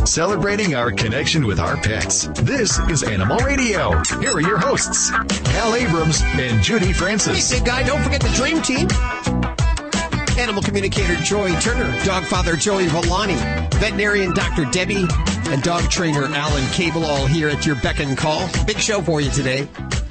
celebrating our connection with our pets. This is Animal Radio. Here are your hosts, Hal Abrams and Judy Francis. Hey, big guy, don't forget the Dream Team. Animal communicator Joy Turner, dog father Joey Villani, veterinarian Dr. Debbie, and dog trainer Alan Cable, all here at your beck and call. Big show for you today.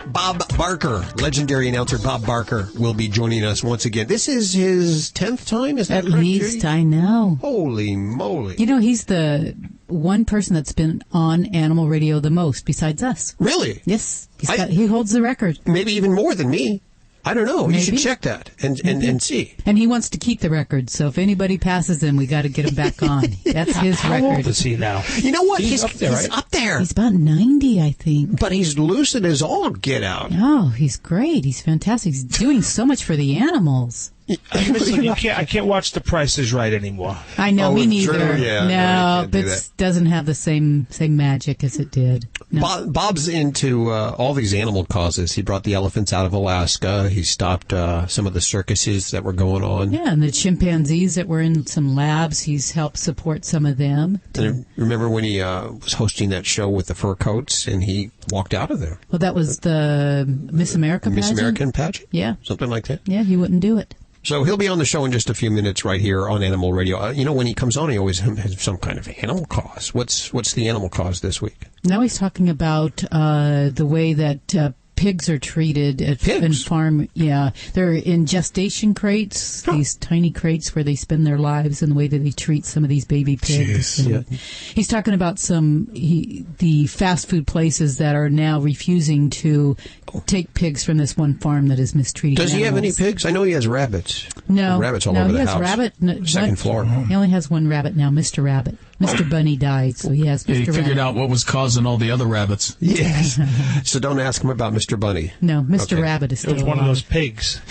Bob Barker, legendary announcer Bob Barker, will be joining us once again. This is his 10th time, is that correct, At least, Judy? I know. Holy moly. You know, he's the one person that's been on Animal Radio the most, besides us. Really? Yes, he holds the record. Maybe even more than me. I don't know. Maybe. You should check that and see. And he wants to keep the record, so if anybody passes him, we got to get him back on. That's his record. How old is he now? You know what? He's up there, He's right? up there. He's about 90, I think. But he's lucid as all get out. Oh, he's great. He's fantastic. He's doing so much for the animals. I can't watch The Price is Right anymore. I know, me neither. True. Yeah, no, you can't do it doesn't have the same magic as it did. No. Bob's into all these animal causes. He brought the elephants out of Alaska. He stopped some of the circuses that were going on. Yeah, and the chimpanzees that were in some labs, he's helped support some of them. And remember when he was hosting that show with the fur coats and he walked out of there? Well, that was the Miss America pageant? Miss American pageant? Yeah. Something like that? Yeah, he wouldn't do it. So he'll be on the show in just a few minutes right here on Animal Radio. You know, when he comes on, he always has some kind of animal cause. What's the animal cause this week? Now he's talking about the way that pigs are treated in farm. Yeah, they're in gestation crates, these tiny crates where they spend their lives, and the way that they treat some of these baby pigs. Yeah. He's talking about the fast food places that are now refusing to take pigs from this one farm that is mistreating Does he have any animals. pigs? I know he has rabbits. No. Rabbits all over the house. He has rabbit. Second floor. He only has one rabbit now, Mr. Rabbit. Mr. Bunny died, so he has Mr. Yeah, he figured Rabbit. out what was causing all the other rabbits. Yes. So don't ask him about Mr. Bunny. No, Mr. Okay. Rabbit is It still was one of alive. those pigs.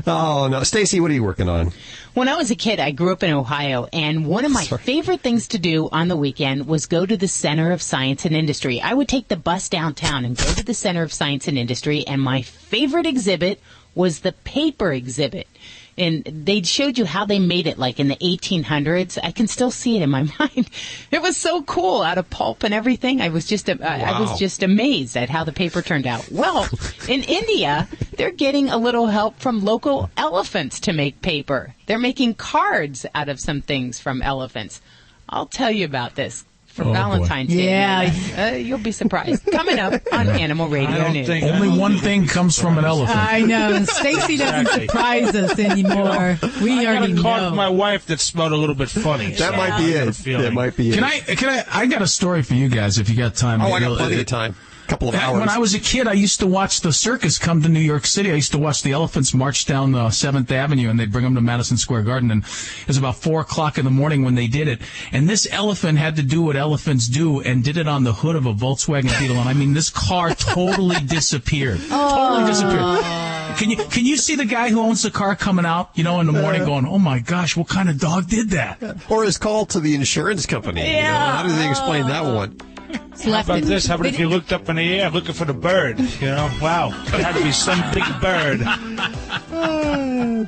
Oh, no. Stacy, what are you working on? When I was a kid, I grew up in Ohio, and one of my favorite things to do on the weekend was go to the Center of Science and Industry. I would take the bus downtown and go to the Center of Science and Industry, and my favorite exhibit was the paper exhibit. And they showed you how they made it, like in the 1800s. I can still see it in my mind. It was so cool, out of pulp and everything. I was just amazed at how the paper turned out. Well, in India, they're getting a little help from local elephants to make paper. They're making cards out of some things from elephants. I'll tell you about this for Valentine's Day. Yeah. You'll be surprised. Coming up on Animal Radio News. Only one thing comes from an elephant. I know. And Stacy doesn't surprise us anymore. We I already got a card know. from my wife that smelled a little bit funny. That might be it. That might be it. I got a story for you guys if you got time. I got plenty of time. Couple of hours. When I was a kid, I used to watch the circus come to New York City. I used to watch the elephants march down 7th Avenue, and they'd bring them to Madison Square Garden. And it was about 4 o'clock in the morning when they did it. And this elephant had to do what elephants do and did it on the hood of a Volkswagen Beetle. And I mean, this car totally disappeared. Totally disappeared. Can you see the guy who owns the car coming out, in the morning going, oh my gosh, what kind of dog did that? Or his call to the insurance company. Yeah. How do they explain that one? How about this? How about if you looked up in the air looking for the bird? Wow. It had to be some big bird.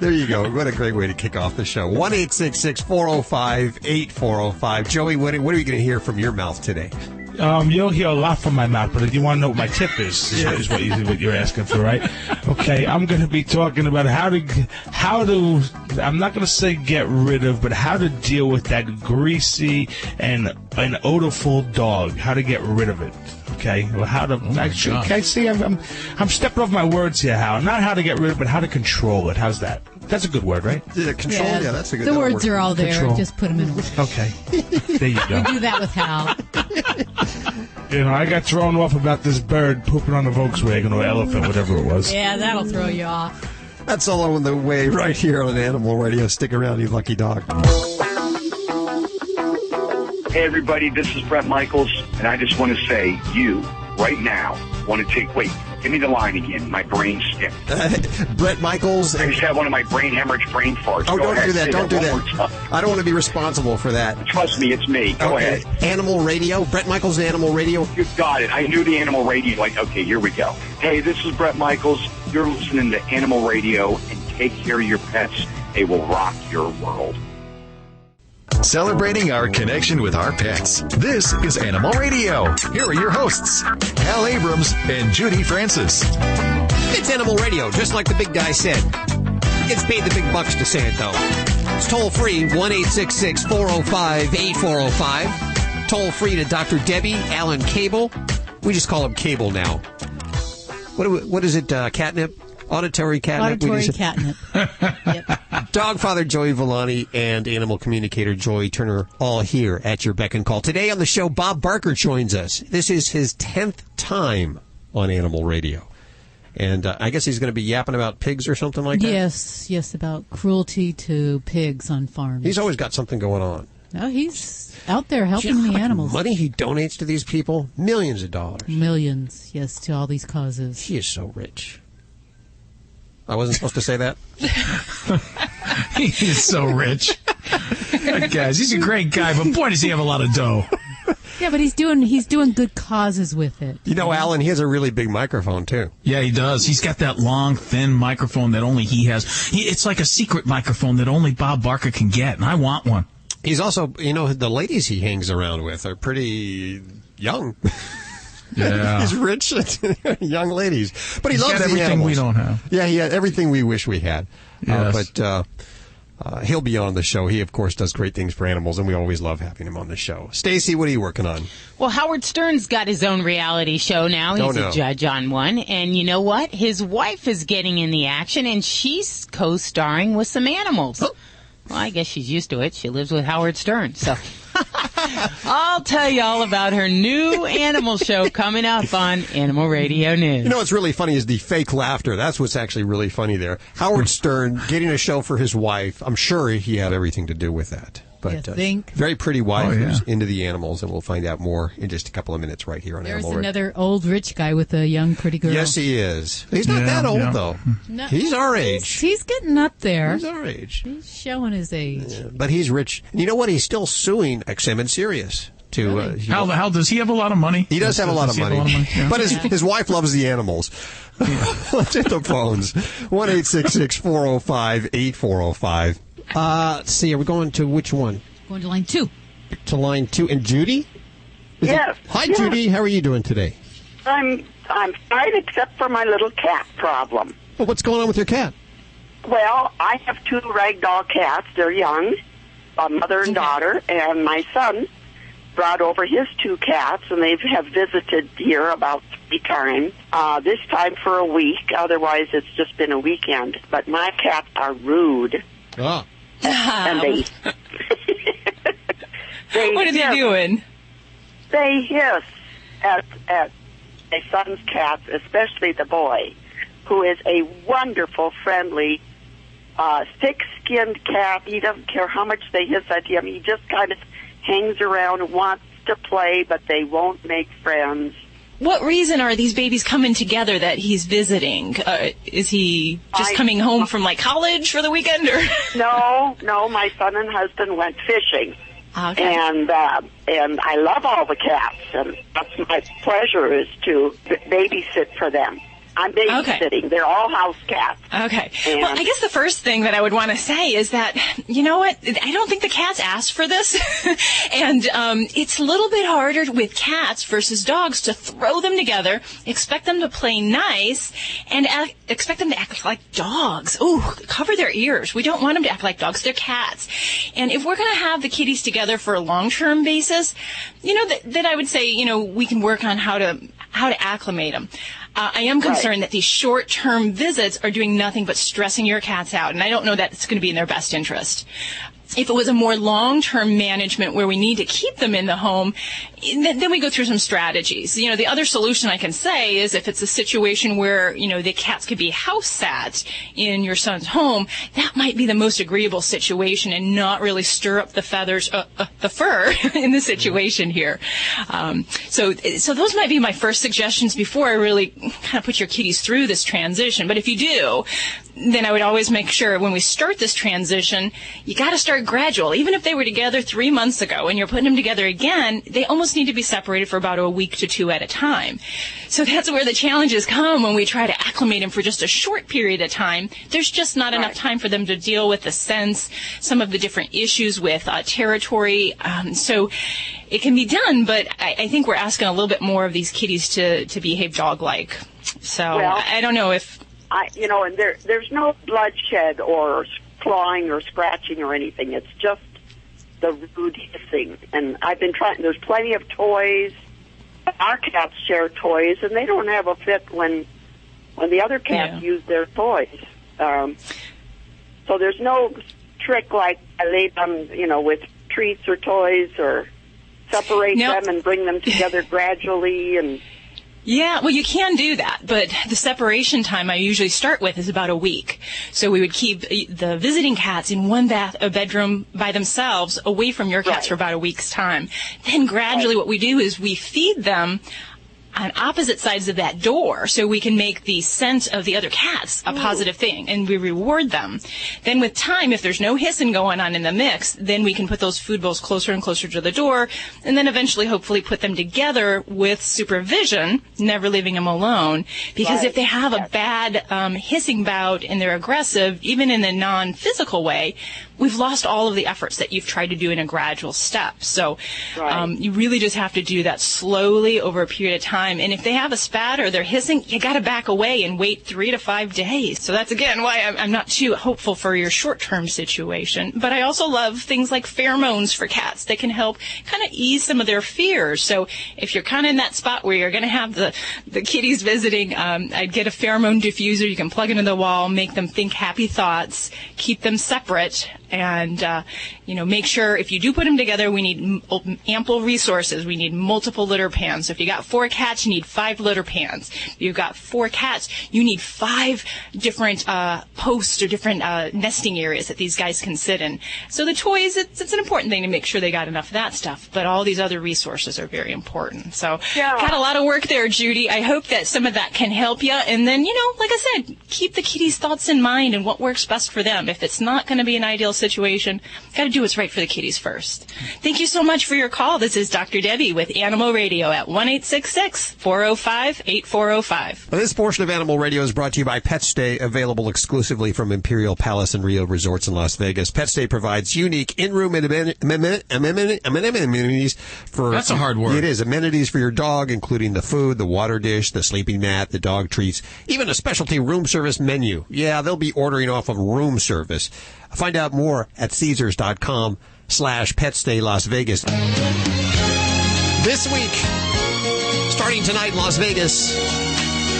There you go. What a great way to kick off the show. 1-866-405-8405. Joey, what are we going to hear from your mouth today? You'll hear a lot from my mouth, but if you want to know what my tip is what you're asking for, right? Okay, I'm going to be talking about how to, I'm not going to say get rid of, but how to deal with that greasy and an odorful dog. How to get rid of it. Okay, well, how to actually? Okay, see, I'm stepping off my words here. Not how to get rid of it, but how to control it. How's that? That's a good word, right? Yeah, control. Yeah, that's a good. The words are all there. Control. Just put them in order. Okay, there you go. We do that with Hal. I got thrown off about this bird pooping on a Volkswagen or elephant, whatever it was. Yeah, that'll throw you off. That's all on the way right here on Animal Radio. Stick around, you lucky dog. Hey, everybody, this is Brett Michaels, and I just want to say, you, right now, want to take, wait, give me the line again. My brain skipped. Brett Michaels. I just had one of my brain hemorrhage brain farts. Oh, Go don't ahead, do that. say Don't do one that. more time. I don't want to be responsible for that. Trust me, it's me. Go ahead. Animal Radio. Brett Michaels, Animal Radio. You got it. I knew the Animal Radio. Okay, here we go. Hey, this is Brett Michaels. You're listening to Animal Radio, and take care of your pets. They will rock your world. celebrating our connection with our pets. This is Animal Radio. Here are your hosts, Hal Abrams and Judy Francis. It's Animal Radio, just like the big guy said. He gets paid the big bucks to say it, though. It's toll-free, 1-866-405-8405. Toll-free to Dr. Debbie, Alan Cable. We just call him Cable now. What is it, catnip? Auditory catnip? Auditory catnip. Yep. Dog Father Joey Villani and animal communicator Joey Turner all here at your beck and call. Today on the show, Bob Barker joins us. This is his 10th time on Animal Radio. And I guess he's going to be yapping about pigs or something like that? Yes, about cruelty to pigs on farms. He's always got something going on. Oh, he's out there helping the animals. Money he donates to these people? Millions of dollars. Millions, yes, to all these causes. He is so rich. I wasn't supposed to say that? He is so rich. Guys, he's a great guy, but boy, does he have a lot of dough. Yeah, but he's doing good causes with it. You know, Alan, he has a really big microphone, too. Yeah, he does. He's got that long, thin microphone that only he has. It's like a secret microphone that only Bob Barker can get, and I want one. He's also, the ladies he hangs around with are pretty young. Yeah. He's rich, young ladies. But He's loves got the everything animals. we don't have. Yeah, he had everything we wish we had. Yes. But he'll be on the show. He, of course, does great things for animals, and we always love having him on the show. Stacy, what are you working on? Well, Howard Stern's got his own reality show now. He's a judge on one. And you know what? His wife is getting in the action, and she's co-starring with some animals. Oh. Well, I guess she's used to it. She lives with Howard Stern, so... I'll tell you all about her new animal show coming up on Animal Radio News. You know what's really funny is the fake laughter. That's what's actually really funny there. Howard Stern getting a show for his wife. I'm sure he had everything to do with that. But very pretty wife who's into the animals, and we'll find out more in just a couple of minutes right here on Animal Radio. There's another old rich guy with a young pretty girl. Yes, he is. He's not that old, though. No, he's our age. He's getting up there. He's our age. He's showing his age. Yeah, but he's rich. And you know what? He's still suing XM and Sirius. Really? How does he have a lot of money? He does have a lot of money. Yeah. But his wife loves the animals. Let's hit the phones. 1-866-405-8405. Let's see. Are we going to which one? Going to line 2. To line 2. And Judy? Yes. Hi, Judy. How are you doing today? I'm fine, except for my little cat problem. Well, what's going on with your cat? Well, I have 2 ragdoll cats. They're young, a mother and daughter, and my son brought over his 2 cats, and they have visited here about 3 times. This time for a week. Otherwise, it's just been a weekend. But my cats are rude. Oh. And they what are they doing? They hiss at my son's cats, especially the boy, who is a wonderful, friendly, thick-skinned cat. He doesn't care how much they hiss at him. He just kind of hangs around and wants to play, but they won't make friends. What reason are these babies coming together that he's visiting? Is he just coming home from, college for the weekend? Or? No, my son and husband went fishing. Okay. And I love all the cats, and that's my pleasure is to babysit for them. I'm babysitting. Okay. They're all house cats. Okay. Well, I guess the first thing that I would want to say is that, you know what, I don't think the cats asked for this. And it's a little bit harder with cats versus dogs to throw them together, expect them to play nice, and expect them to act like dogs. Ooh, cover their ears. We don't want them to act like dogs. They're cats. And if we're going to have the kitties together for a long-term basis, that I would say, we can work on how to acclimate them. I am concerned that these short-term visits are doing nothing but stressing your cats out, and I don't know that it's going to be in their best interest. If it was a more long-term management where we need to keep them in the home, then we go through some strategies. The other solution I can say is if it's a situation where, the cats could be house sat in your son's home, that might be the most agreeable situation and not really stir up the fur in the situation here. So those might be my first suggestions before I really kind of put your kitties through this transition. But if you do, then I would always make sure when we start this transition, you got to start gradual. Even if they were together 3 months ago and you're putting them together again, they almost need to be separated for about a week to 2 at a time. So that's where the challenges come when we try to acclimate them for just a short period of time. There's just not enough time for them to deal with the sense, some of the different issues with territory. So it can be done, but I think we're asking a little bit more of these kitties to behave dog-like. So I don't know if... and there's no bloodshed or clawing or scratching or anything. It's just the rude hissing. And I've been trying. There's plenty of toys. Our cats share toys, and they don't have a fit when the other cats use their toys. So there's no trick like I lay them, with treats or toys, or separate them and bring them together gradually and. Yeah, well, you can do that, but the separation time I usually start with is about a week. So we would keep the visiting cats in a bedroom by themselves, away from your cats for about a week's time. Then gradually what we do is we feed them on opposite sides of that door, so we can make the scent of the other cats a positive thing, and we reward them. Then with time, if there's no hissing going on in the mix, then we can put those food bowls closer and closer to the door, and then eventually hopefully put them together with supervision, never leaving them alone. Because if they have a bad hissing bout and they're aggressive, even in a non-physical way, we've lost all of the efforts that you've tried to do in a gradual step. So you really just have to do that slowly over a period of time. And if they have a spat or they're hissing, you got to back away and wait 3 to 5 days. So that's, again, why I'm not too hopeful for your short-term situation. But I also love things like pheromones for cats that can help kind of ease some of their fears. So if you're kind of in that spot where you're going to have the kitties visiting, I'd get a pheromone diffuser. You can plug into the wall, make them think happy thoughts, keep them separate, and make sure if you do put them together, we need ample resources. We need multiple litter pans. So if you got 4 cats, you need 5 litter pans. If you've got 4 cats, you need 5 different posts or different nesting areas that these guys can sit in. So the toys, it's an important thing to make sure they got enough of that stuff, but all these other resources are very important. So got a lot of work there, Judy. I hope that some of that can help you. And then, like I said, keep the kitties' thoughts in mind and what works best for them. If it's not going to be an ideal situation, got to do what's right for the kitties first. Thank you so much for your call. This is Dr. Debbie with Animal Radio at 1-866-405-8405. This portion of Animal Radio is brought to you by Pet Stay, available exclusively from Imperial Palace and Rio Resorts in Las Vegas. Pet Stay provides unique in-room amenities for... That's a hard word. It is. Amenities for your dog, including the food, the water dish, the sleeping mat, the dog treats, even a specialty room service menu. Yeah, they'll be ordering off of room service. Find out more at Caesars.com/PetStay Las Vegas. This week, starting tonight in Las Vegas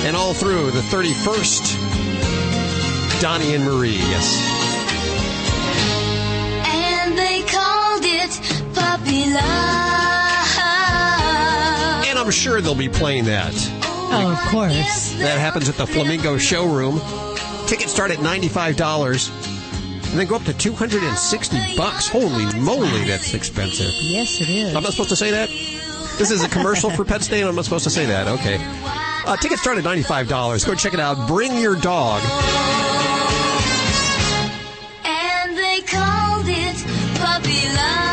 and all through the 31st, Donnie and Marie, yes. And they called it Puppy Love. And I'm sure they'll be playing that. Oh, of course. That happens at the Flamingo Showroom. Tickets start at $95. And then go up to $260. Holy moly, that's expensive. Yes, it is. I'm not supposed to say that? This is a commercial for Pet Stay, and I'm not supposed to say that. Okay. Tickets start at $95. Go check it out. Bring your dog. And they called it Puppy Love.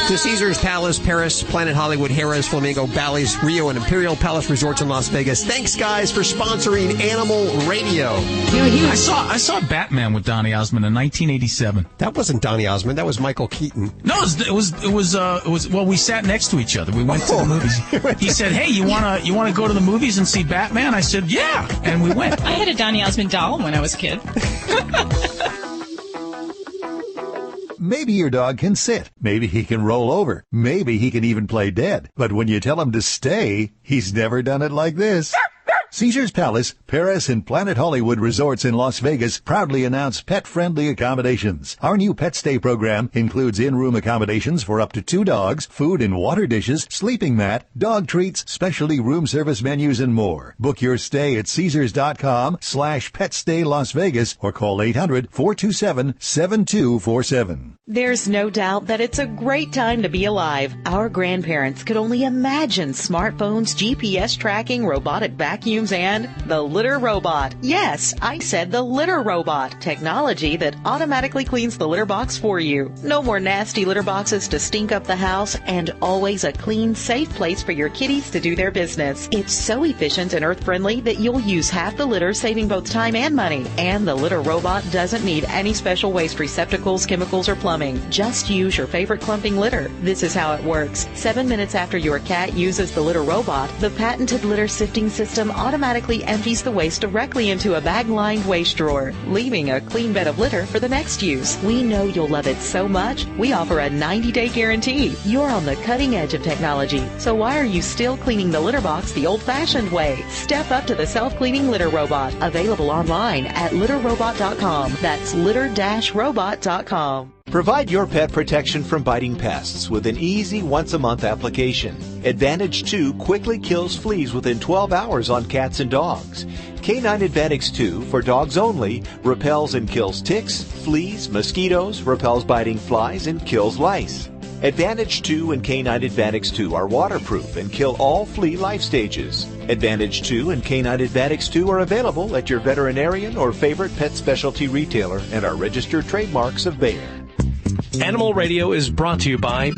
To Caesars Palace, Paris, Planet Hollywood, Harrah's, Flamingo, Bally's, Rio, and Imperial Palace Resorts in Las Vegas. Thanks, guys, for sponsoring Animal Radio. I saw Batman with Donny Osmond in 1987. That wasn't Donny Osmond. That was Michael Keaton. No, it was. Well, we sat next to each other. We went to the movies. He said, "Hey, you wanna go to the movies and see Batman?" I said, "Yeah," and we went. I had a Donny Osmond doll when I was a kid. Maybe your dog can sit. Maybe he can roll over. Maybe he can even play dead. But when you tell him to stay, he's never done it like this. Caesars Palace, Paris, and Planet Hollywood Resorts in Las Vegas proudly announce pet-friendly accommodations. Our new Pet Stay program includes in-room accommodations for up to 2 dogs, food and water dishes, sleeping mat, dog treats, specialty room service menus, and more. Book your stay at Caesars.com/PetStay Las Vegas or call 800-427-7247. There's no doubt that it's a great time to be alive. Our grandparents could only imagine smartphones, GPS tracking, robotic vacuums, bathrooms, and the litter robot. Yes, I said the litter robot. Technology that automatically cleans the litter box for you. No more nasty litter boxes to stink up the house, and always a clean, safe place for your kitties to do their business. It's so efficient and earth-friendly that you'll use half the litter, saving both time and money. And the litter robot doesn't need any special waste receptacles, chemicals, or plumbing. Just use your favorite clumping litter. This is how it works. 7 minutes after your cat uses the litter robot, the patented litter sifting system automatically empties the waste directly into a bag-lined waste drawer, leaving a clean bed of litter for the next use. We know you'll love it so much, we offer a 90-day guarantee. You're on the cutting edge of technology, so why are you still cleaning the litter box the old-fashioned way? Step up to the self-cleaning litter robot, available online at litterrobot.com. That's litter-robot.com. Provide your pet protection from biting pests with an easy once-a-month application. Advantage 2 quickly kills fleas within 12 hours on cats and dogs. K9 Advantage 2 for dogs only repels and kills ticks, fleas, mosquitoes, repels biting flies, and kills lice. Advantage 2 and K9 Advantage 2 are waterproof and kill all flea life stages. Advantage 2 and K9 Advantage 2 are available at your veterinarian or favorite pet specialty retailer and are registered trademarks of Bayer. Animal Radio is brought to you by...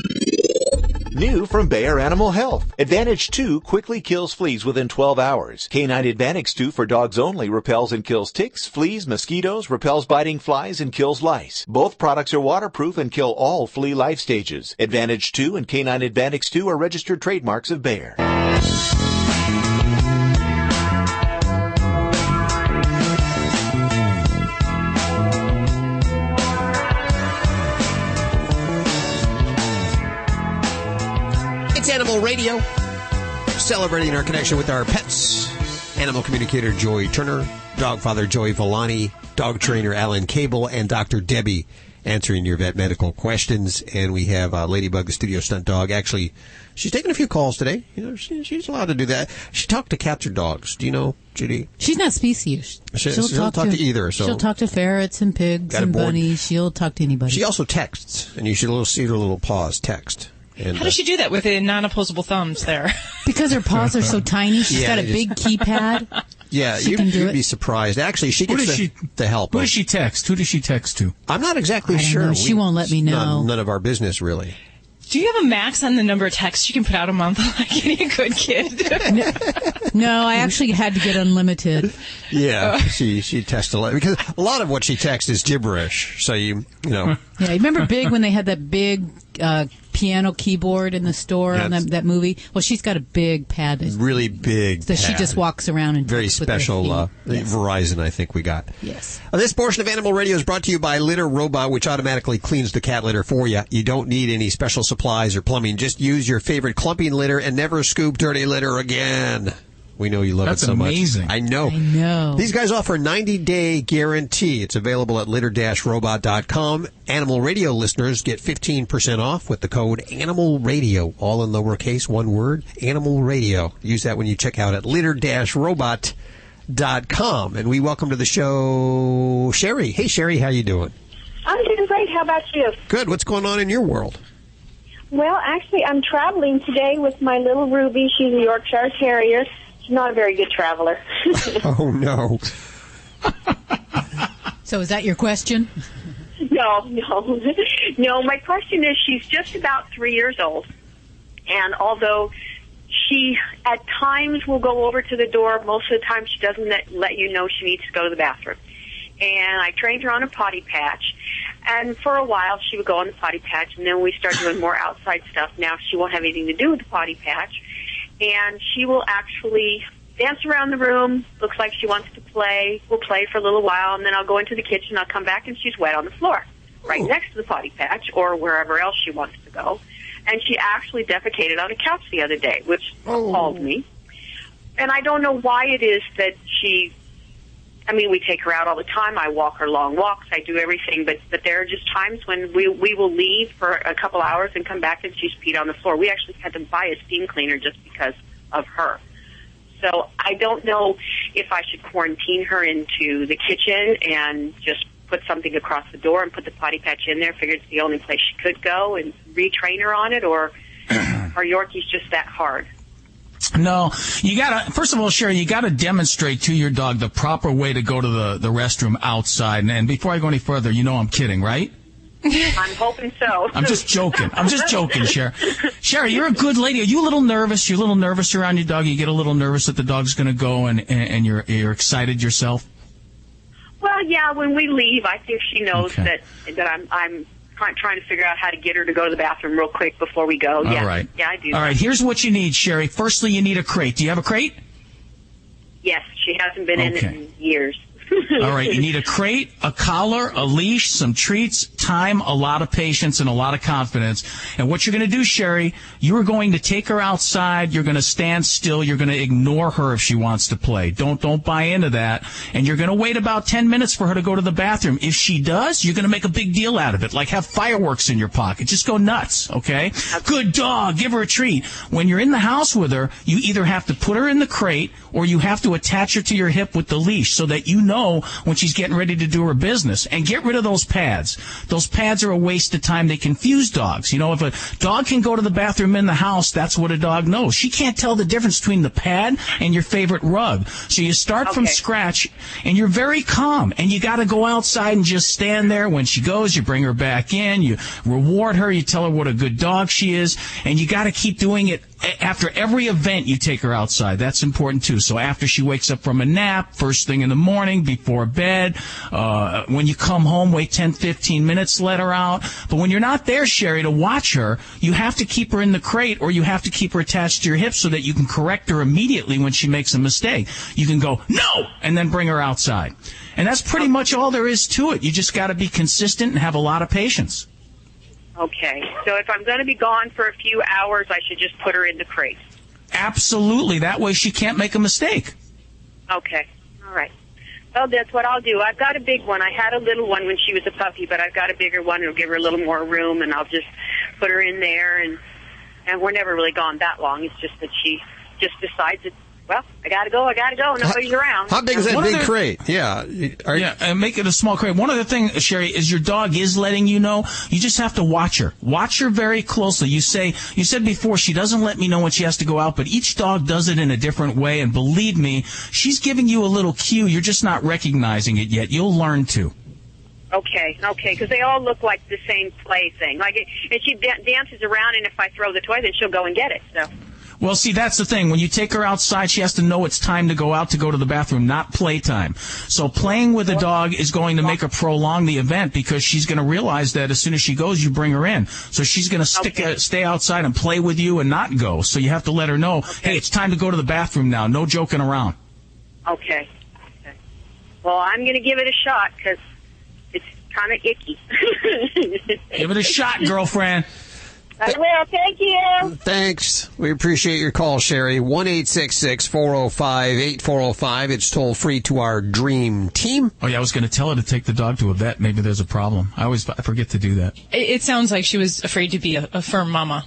New from Bayer Animal Health. Advantage 2 quickly kills fleas within 12 hours. K9 Advantage 2 for dogs only repels and kills ticks, fleas, mosquitoes, repels biting flies, and kills lice. Both products are waterproof and kill all flea life stages. Advantage 2 and K9 Advantage 2 are registered trademarks of Bayer. Animal Radio, celebrating our connection with our pets. Animal communicator Joy Turner, dog father Joey Villani, dog trainer Alan Cable, and Dr. Debbie answering your vet medical questions. And we have Ladybug, the studio stunt dog. Actually, she's taking a few calls today. You know, she's allowed to do that. She talked to cats or dogs. Do you know, Judy? She's not species. She'll talk to either. So she'll talk to ferrets and pigs and bunnies. She'll talk to anybody. She also texts, and you should see her little paws text. And, how does she do that with the non-opposable thumbs there? Because her paws are so tiny. She's got a big keypad. Yeah, you'd be surprised. Actually, she gets the help. Who does she text? Who does she text to? I'm not exactly sure. She won't let me know. None of our business, really. Do you have a max on the number of texts you can put out a month like any good kid? No, I actually had to get unlimited. Yeah, she texts a lot because a lot of what she texts is gibberish. So you know. Yeah, remember Big when they had that big piano keyboard in the store on that movie? Well, she's got a big pad. Really big that she just walks around and very special Verizon, I think we got. Yes. This portion of Animal Radio is brought to you by Litter Robot, which automatically cleans the cat litter for you. You don't need any special supplies or plumbing. Just use your favorite clumping litter and never scoop dirty litter again. We know you love it so much. That's amazing. I know. These guys offer a 90-day guarantee. It's available at litter-robot.com. Animal Radio listeners get 15% off with the code Animal Radio, all in lowercase, one word, Animal Radio. Use that when you check out at litter-robot.com. And we welcome to the show Sherry. Hey, Sherry, how you doing? I'm doing great. How about you? Good. What's going on in your world? Well, actually, I'm traveling today with my little Ruby. She's a Yorkshire Terrier. She's not a very good traveler. Oh, no. So is that your question? No. No, my question is she's just about 3 years old. And although she at times will go over to the door, most of the time she doesn't let you know she needs to go to the bathroom. And I trained her on a potty patch. And for a while she would go on the potty patch, and then we started doing more outside stuff. Now she won't have anything to do with the potty patch. And she will actually dance around the room, looks like she wants to play. We'll play for a little while, and then I'll go into the kitchen. I'll come back, and she's wet on the floor, right next to the potty patch or wherever else she wants to go. And she actually defecated on a couch the other day, which appalled me. And I don't know why it is that we take her out all the time. I walk her long walks. I do everything. But there are just times when we will leave for a couple hours and come back and she's peed on the floor. We actually had to buy a steam cleaner just because of her. So I don't know if I should quarantine her into the kitchen and just put something across the door and put the potty patch in there, figure it's the only place she could go, and retrain her on it, or are Yorkies just that hard? No, you gotta, first of all, Sherry, you gotta demonstrate to your dog the proper way to go to the restroom outside. And before I go any further, you know I'm kidding, right? I'm hoping so. I'm just joking, Sherry. Sherry, you're a good lady. Are you a little nervous? You're a little nervous around your dog? You get a little nervous that the dog's gonna go and you're excited yourself? Well, yeah, when we leave, I think she knows that I'm trying to figure out how to get her to go to the bathroom real quick before we go. Yeah. All right. Yeah, I do. All right, here's what you need, Sherry. Firstly, you need a crate. Do you have a crate? Yes, she hasn't been in it in years. All right, you need a crate, a collar, a leash, some treats, time, a lot of patience, and a lot of confidence. And what you're going to do, Sherry, you are going to take her outside. You're going to stand still. You're going to ignore her if she wants to play. Don't buy into that. And you're going to wait about 10 minutes for her to go to the bathroom. If she does, you're going to make a big deal out of it, like have fireworks in your pocket. Just go nuts, okay? Good dog. Give her a treat. When you're in the house with her, you either have to put her in the crate or you have to attach her to your hip with the leash so that you know when she's getting ready to do her business. And get rid of those pads. Those pads are a waste of time. They confuse dogs. You know, if a dog can go to the bathroom in the house, that's what a dog knows. She can't tell the difference between the pad and your favorite rug. So you start from scratch, and you're very calm. And you got to go outside and just stand there. When she goes, you bring her back in. You reward her. You tell her what a good dog she is. And you got to keep doing it. After every event, you take her outside. That's important, too. So after she wakes up from a nap, first thing in the morning, before bed, when you come home, wait 10, 15 minutes, let her out. But when you're not there, Sherry, to watch her, you have to keep her in the crate or you have to keep her attached to your hip so that you can correct her immediately when she makes a mistake. You can go, no, and then bring her outside. And that's pretty much all there is to it. You just got to be consistent and have a lot of patience. Okay, so if I'm going to be gone for a few hours, I should just put her in the crate. Absolutely. That way she can't make a mistake. Okay, all right. Well, that's what I'll do. I've got a big one. I had a little one when she was a puppy, but I've got a bigger one. It'll give her a little more room, and I'll just put her in there. And we're never really gone that long. It's just that she just decides that, well, I got to go. Nobody's around. How big is that big crate? Yeah. And make it a small crate. One other thing, Sherry, is your dog is letting you know. You just have to watch her. Watch her very closely. You said before she doesn't let me know when she has to go out, but each dog does it in a different way. And believe me, she's giving you a little cue. You're just not recognizing it yet. You'll learn to. Okay, because they all look like the same play thing. And she dances around, and if I throw the toy, then she'll go and get it. So. Well, see, that's the thing. When you take her outside, she has to know it's time to go out to go to the bathroom, not playtime. So playing with a dog is going to make her prolong the event because she's going to realize that as soon as she goes, you bring her in. So she's going to stay outside and play with you and not go. So you have to let her know, hey, it's time to go to the bathroom now. No joking around. Okay. Well, I'm going to give it a shot because it's kind of icky. Give it a shot, girlfriend. I will. Thank you. Thanks. We appreciate your call, Sherry. 1-866-405-8405. It's toll free to our dream team. Oh, yeah, I was going to tell her to take the dog to a vet. Maybe there's a problem. I forget to do that. It sounds like she was afraid to be a firm mama.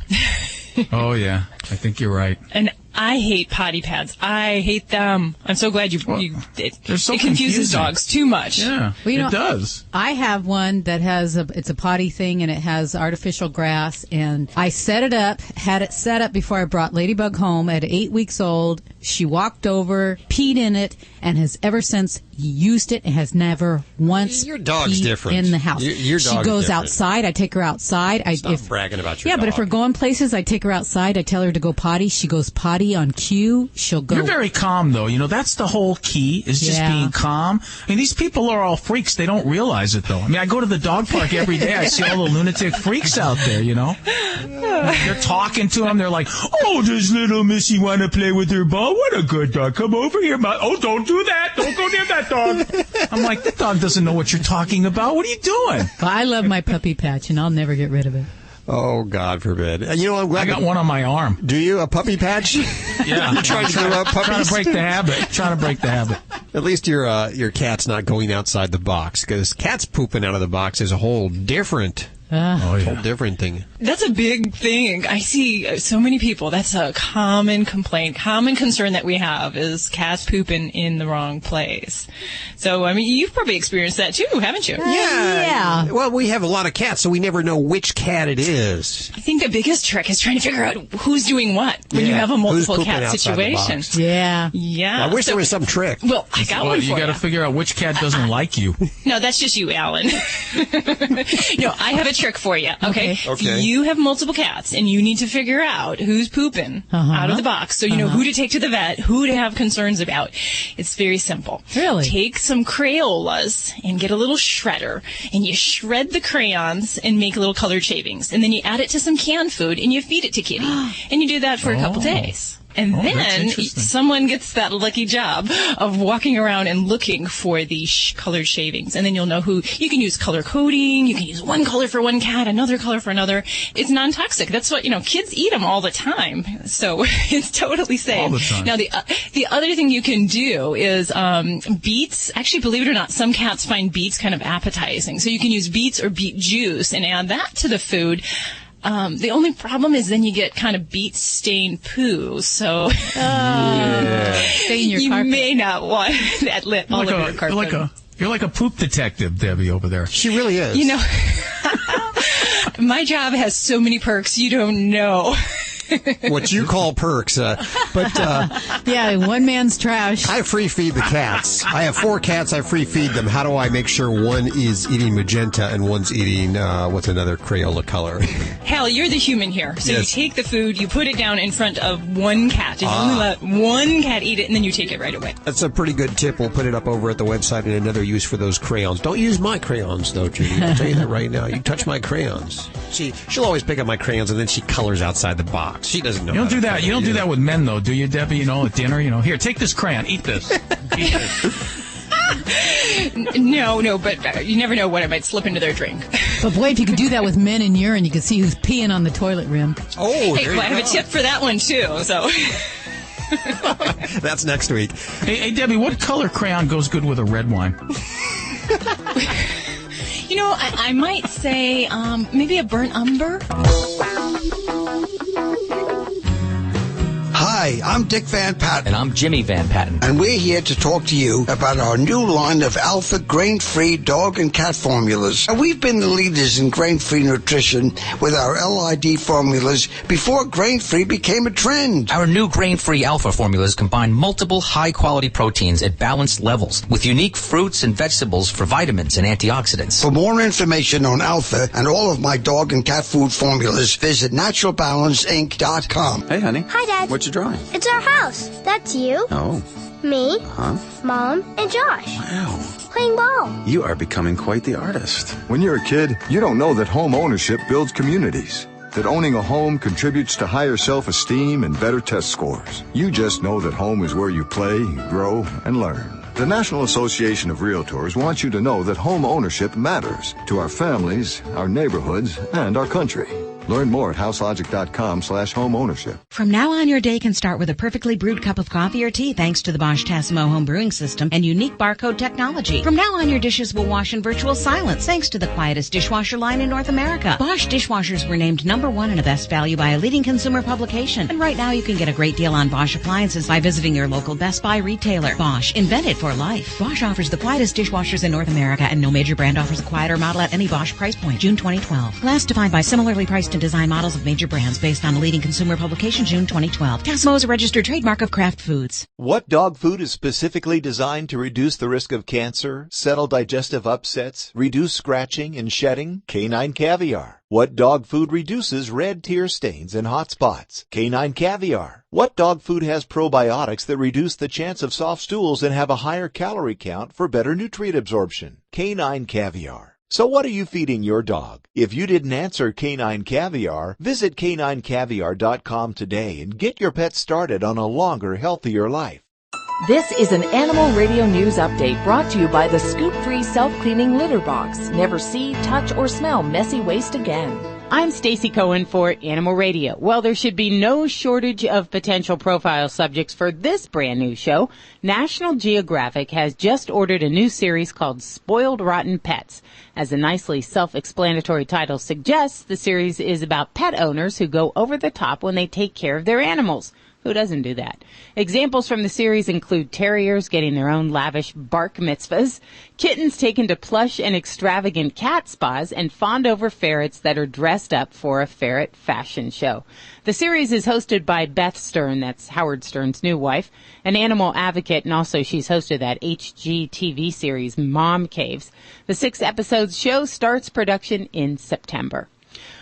Oh, yeah. I think you're right. And I hate potty pads. I hate them. I'm so glad it confuses confusing. dogs too much. Yeah, well, it does. I have one that has it's a potty thing, and it has artificial grass, and I had it set up before I brought Ladybug home at 8 weeks old. She walked over, peed in it, and has ever since used it and has never once Your dog's peed different. in the house. Your dog she goes is different. outside. I take her outside. Stop bragging about your dog. Yeah, but if we're going places, I take her outside. I tell her to go potty. She goes potty on cue. She'll go. You're very calm, though. You know, that's the whole key, is just being calm. I mean, these people are all freaks. They don't realize it, though. I mean, I go to the dog park every day. I see all the lunatic freaks out there, you know. They're talking to them. They're like, oh, does little Missy want to play with her ball? What a good dog. Come over here. Oh, don't do that. Don't go near that dog. I'm like, the dog doesn't know what you're talking about. What are you doing? Well, I love my puppy patch, and I'll never get rid of it. Oh, God forbid. You know, I'm glad I got one on my arm. Do you? A puppy patch? Yeah. You're trying to give up puppies? Trying to break the habit. At least your cat's not going outside the box, because cats pooping out of the box is a whole different whole different thing. That's a big thing. I see so many people. That's a common complaint, common concern that we have is cats pooping in the wrong place. So, I mean, you've probably experienced that too, haven't you? Yeah. Well, we have a lot of cats, so we never know which cat it is. I think the biggest trick is trying to figure out who's doing what when you have a multiple cat situation. Yeah. Yeah. I wish there was some trick. Well, I got one for you. You got to figure out which cat doesn't like you. No, that's just you, Alan. No, I have a trick for you, okay? Okay. You have multiple cats, and you need to figure out who's pooping out of the box. So you know who to take to the vet, who to have concerns about. It's very simple. Really? Take some Crayolas and get a little shredder, and you shred the crayons and make little colored shavings. And then you add it to some canned food, and you feed it to Kitty. And you do that for a couple days. And then someone gets that lucky job of walking around and looking for the colored shavings. And then you'll know who. You can use color coding. You can use one color for one cat, another color for another. It's non-toxic. That's what, kids eat them all the time. So it's totally safe. All the time. Now, the other thing you can do is beets. Actually, believe it or not, some cats find beets kind of appetizing. So you can use beets or beet juice and add that to the food. The only problem is then you get kind of beet-stained poo, so Stain your you carpet. may not want that lit all over your carpet. You're like a poop detective, Debbie, over there. She really is. My job has so many perks you don't know. What you call perks, yeah, one man's trash. I free feed the cats. I have 4 cats. I free feed them. How do I make sure one is eating magenta and one's eating what's another Crayola color? Hal, you're the human here. So Yes. You take the food, you put it down in front of one cat. You only let one cat eat it, and then you take it right away. That's a pretty good tip. We'll put it up over at the website and another use for those crayons. Don't use my crayons, though, Judy. I'll tell you that right now. You touch my crayons. She'll always pick up my crayons, and then she colors outsid the box. She doesn't know. You don't how do to that. color You don't do either. that with men, though, do you, Debbie? At dinner, here, take this crayon, eat this. Eat this. No, but you never know what I might slip into their drink. But boy, if you could do that with men in urine, you could see who's peeing on the toilet rim. Oh, Hey, well, I have a tip for that one too. So that's next week. Hey, Debbie, what color crayon goes good with a red wine? I might say maybe a burnt umber. Hi, I'm Dick Van Patten. And I'm Jimmy Van Patten. And we're here to talk to you about our new line of Alpha grain-free dog and cat formulas. And we've been the leaders in grain-free nutrition with our LID formulas before grain-free became a trend. Our new grain-free Alpha formulas combine multiple high-quality proteins at balanced levels with unique fruits and vegetables for vitamins and antioxidants. For more information on Alpha and all of my dog and cat food formulas, visit naturalbalanceinc.com. Hey, honey. Hi, Dad. What you drawing? It's our house. That's you. Oh. Me. Huh? Mom and Josh. Wow. Playing ball. You are becoming quite the artist. When you're a kid, you don't know that home ownership builds communities. That owning a home contributes to higher self-esteem and better test scores. You just know that home is where you play, grow, and learn. The National Association of Realtors wants you to know that home ownership matters to our families, our neighborhoods, and our country. Learn more at houselogic.com/home ownership. From now on, your day can start with a perfectly brewed cup of coffee or tea thanks to the Bosch Tassimo home brewing system and unique barcode technology. From now on, your dishes will wash in virtual silence thanks to the quietest dishwasher line in North America. Bosch dishwashers were named #1 in a best value by a leading consumer publication. And right now, you can get a great deal on Bosch appliances by visiting your local Best Buy retailer. Bosch, invented for life. Bosch offers the quietest dishwashers in North America, and no major brand offers a quieter model at any Bosch price point. June 2012. Glass defined by similarly priced and design models of major brands based on a leading consumer publication, June 2012. Tassimo is a registered trademark of Kraft Foods. What dog food is specifically designed to reduce the risk of cancer, settle digestive upsets, reduce scratching and shedding? Canine Caviar. What dog food reduces red tear stains and hot spots? Canine Caviar. What dog food has probiotics that reduce the chance of soft stools and have a higher calorie count for better nutrient absorption? Canine Caviar. So what are you feeding your dog? If you didn't answer Canine Caviar, visit caninecaviar.com today and get your pet started on a longer, healthier life. This is an Animal Radio News Update brought to you by the Scoop-Free Self-Cleaning Litter Box. Never see, touch, or smell messy waste again. I'm Stacy Cohen for Animal Radio. Well, there should be no shortage of potential profile subjects for this brand new show. National Geographic has just ordered a new series called Spoiled Rotten Pets. As the nicely self-explanatory title suggests, the series is about pet owners who go over the top when they take care of their animals. Who doesn't do that? Examples from the series include terriers getting their own lavish bark mitzvahs, kittens taken to plush and extravagant cat spas, and fawned over ferrets that are dressed up for a ferret fashion show. The series is hosted by Beth Stern, that's Howard Stern's new wife, an animal advocate, and also she's hosted that HGTV series Mom Caves. The 6 episodes show starts production in September.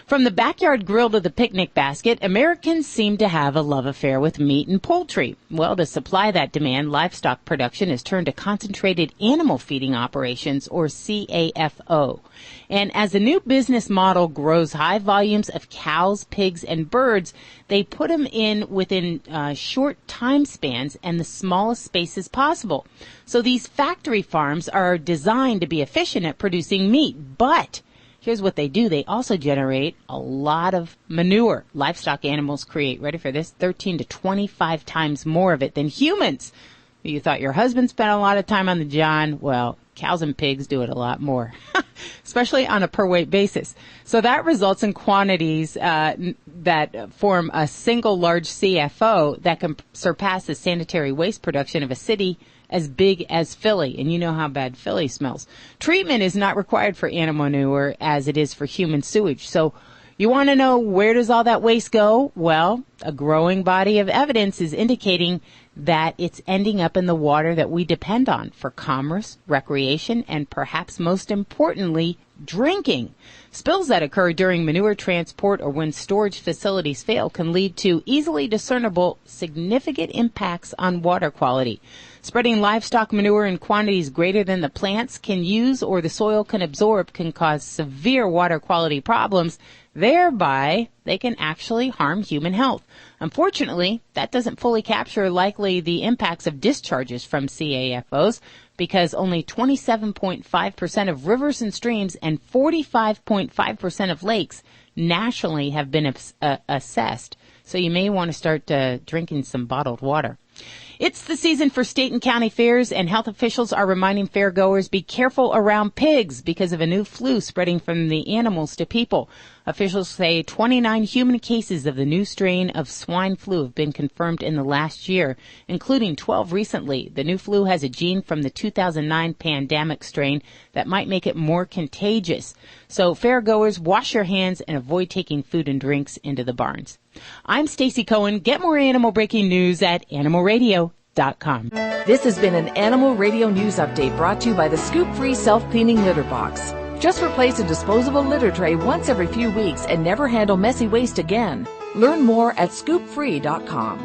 From the backyard grill to the picnic basket, Americans seem to have a love affair with meat and poultry. Well, to supply that demand, livestock production has turned to concentrated animal feeding operations, or CAFO. And as the new business model grows high volumes of cows, pigs, and birds, they put them in within short time spans and the smallest spaces possible. So these factory farms are designed to be efficient at producing meat, but here's what they do. They also generate a lot of manure. Livestock animals create, ready for this, 13 to 25 times more of it than humans. You thought your husband spent a lot of time on the john? Well, cows and pigs do it a lot more, especially on a per weight basis. So that results in quantities that form a single large CFO that can surpass the sanitary waste production of a city as big as Philly, and you know how bad Philly smells. Treatment is not required for animal manure as it is for human sewage. So you want to know, where does all that waste go? Well, a growing body of evidence is indicating that it's ending up in the water that we depend on for commerce, recreation, and perhaps most importantly, drinking. Spills that occur during manure transport or when storage facilities fail can lead to easily discernible significant impacts on water quality. Spreading livestock manure in quantities greater than the plants can use or the soil can absorb can cause severe water quality problems. Thereby, they can actually harm human health. Unfortunately, that doesn't fully capture likely the impacts of discharges from CAFOs, because only 27.5% of rivers and streams and 45.5% of lakes nationally have been assessed. So you may want to start drinking some bottled water. It's the season for state and county fairs, and health officials are reminding fairgoers be careful around pigs because of a new flu spreading from the animals to people. Officials say 29 human cases of the new strain of swine flu have been confirmed in the last year, including 12 recently. The new flu has a gene from the 2009 pandemic strain that might make it more contagious. So fairgoers, wash your hands and avoid taking food and drinks into the barns. I'm Stacy Cohen. Get more animal breaking news at animalradio.com. This has been an Animal Radio News Update brought to you by the Scoop-Free Self-Cleaning Litter Box. Just replace a disposable litter tray once every few weeks and never handle messy waste again. Learn more at scoopfree.com.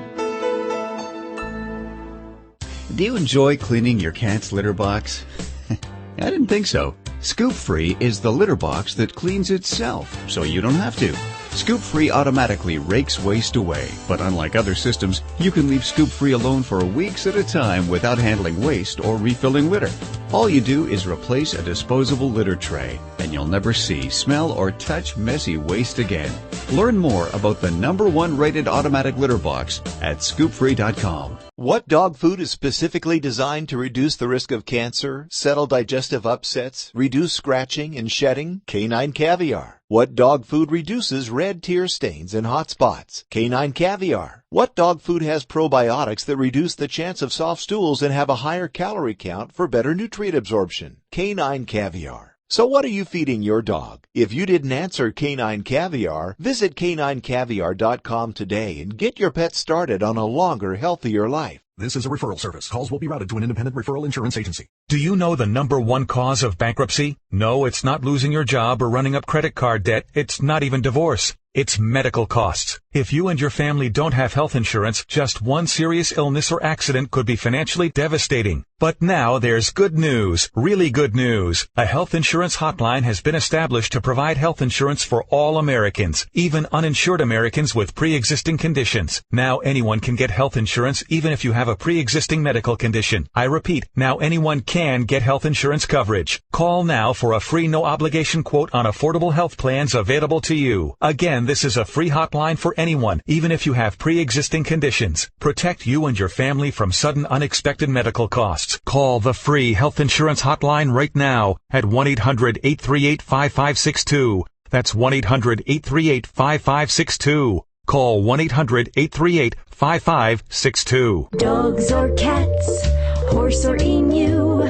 Do you enjoy cleaning your cat's litter box? I didn't think so. Scoop Free is the litter box that cleans itself, so you don't have to. Scoop Free automatically rakes waste away, but unlike other systems, you can leave Scoop Free alone for weeks at a time without handling waste or refilling litter. All you do is replace a disposable litter tray, and you'll never see, smell, or touch messy waste again. Learn more about the #1 rated automatic litter box at scoopfree.com. What dog food is specifically designed to reduce the risk of cancer, settle digestive upsets, reduce scratching and shedding? Canine Caviar. What dog food reduces red tear stains and hot spots? Canine Caviar. What dog food has probiotics that reduce the chance of soft stools and have a higher calorie count for better nutrient absorption? Canine Caviar. So what are you feeding your dog? If you didn't answer Canine Caviar, visit caninecaviar.com today and get your pet started on a longer, healthier life. This is a referral service. Calls will be routed to an independent referral insurance agency. Do you know the #1 cause of bankruptcy? No, it's not losing your job or running up credit card debt. It's not even divorce. It's medical costs. If you and your family don't have health insurance, just one serious illness or accident could be financially devastating. But now there's good news, really good news. A health insurance hotline has been established to provide health insurance for all Americans, even uninsured Americans with pre-existing conditions. Now anyone can get health insurance even if you have a pre-existing medical condition. I repeat, now anyone can get health insurance coverage. Call now for a free no-obligation quote on affordable health plans available to you. Again, this is a free hotline for anyone, even if you have pre-existing conditions. Protect you and your family from sudden unexpected medical costs. Call the free health insurance hotline right now at 1-800-838-5562. That's 1-800-838-5562. Call 1-800-838-5562. Dogs or cats, horse or emu,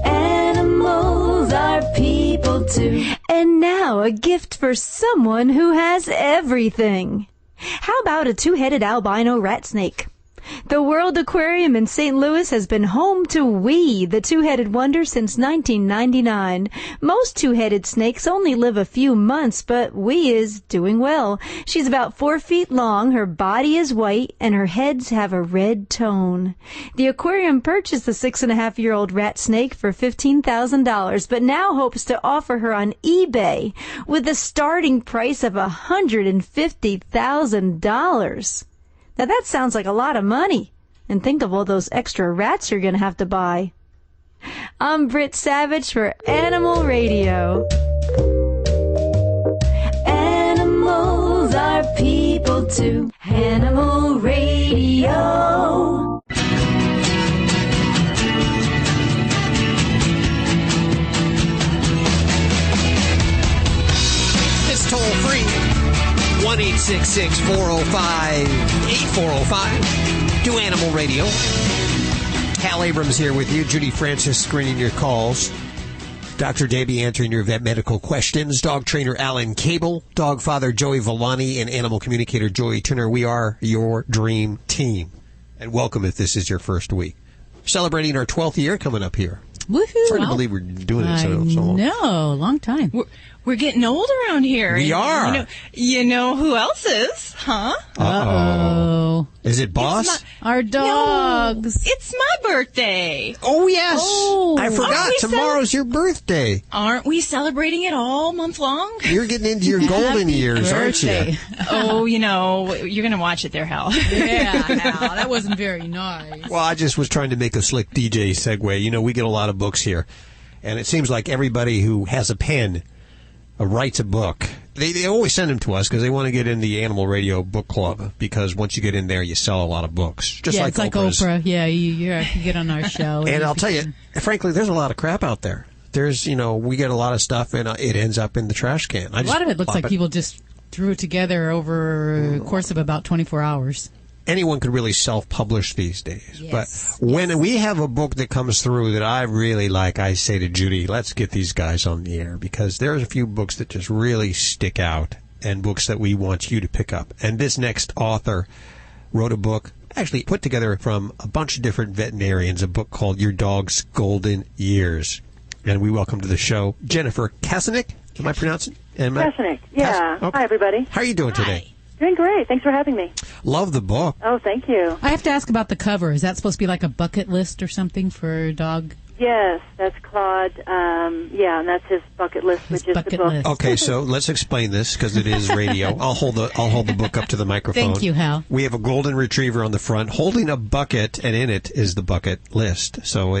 animals are people too. And now a gift for someone who has everything. How about a two-headed albino rat snake? The World Aquarium in St. Louis has been home to Wee, the two-headed wonder, since 1999. Most two-headed snakes only live a few months, but Wee is doing well. She's about 4 feet long, her body is white, and her heads have a red tone. The aquarium purchased the 6.5-year-old rat snake for $15,000, but now hopes to offer her on eBay with a starting price of $150,000. Now that sounds like a lot of money. And think of all those extra rats you're going to have to buy. I'm Britt Savage for Animal Radio. Animals are people too. Animal Radio. It's toll free. 1-866-405-8405. Do Animal Radio. Hal Abrams here with you. Judy Francis screening your calls. Dr. Debbie answering your vet medical questions. Dog trainer Alan Cable. Dog father Joey Villani. And animal communicator Joey Turner. We are your dream team. And welcome if this is your first week. Celebrating our 12th year coming up here. Woohoo! Hard to believe we're doing it so long. No, long time. We're getting old around here. We are. You know who else is, huh? Uh-oh. Is it Boss? Our dogs. No, it's my birthday. Oh, yes. Oh. I forgot. Tomorrow's your birthday. Aren't we celebrating it all month long? You're getting into your golden years, birthday. aren't you? Oh, you know, you're going to watch it there, Hal. Yeah, Hal. That wasn't very nice. Well, I just was trying to make a slick DJ segue. You know, we get a lot of books here, and it seems like everybody who has a pen writes a book. They always send them to us because they want to get in the Animal Radio Book Club, because once you get in there, you sell a lot of books. Just like it's like Oprah's. Oprah. Yeah, you can get on our show. And I'll tell you, frankly, there's a lot of crap out there. There's, we get a lot of stuff, and it ends up in the trash can. A lot of it looks like people just threw it together over a course of about 24 hours. Anyone could really self-publish these days. Yes. But when we have a book that comes through that I really like, I say to Judy, let's get these guys on the air, because there's a few books that just really stick out and books that we want you to pick up. And this next author wrote a book, actually put together from a bunch of different veterinarians, a book called Your Dog's Golden Years. And we welcome to the show Jennifer Kasanick. Am I pronouncing? Kasanick, yeah. Okay. Hi, everybody. How are you doing today? Doing great. Thanks for having me. Love the book. Oh, thank you. I have to ask about the cover. Is that supposed to be like a bucket list or something for a dog? Yes, that's Claude. Yeah, and that's his bucket list, which is the book. List. Okay, so let's explain this because it is radio. I'll hold the book up to the microphone. Thank you, Hal. We have a golden retriever on the front holding a bucket, and in it is the bucket list. So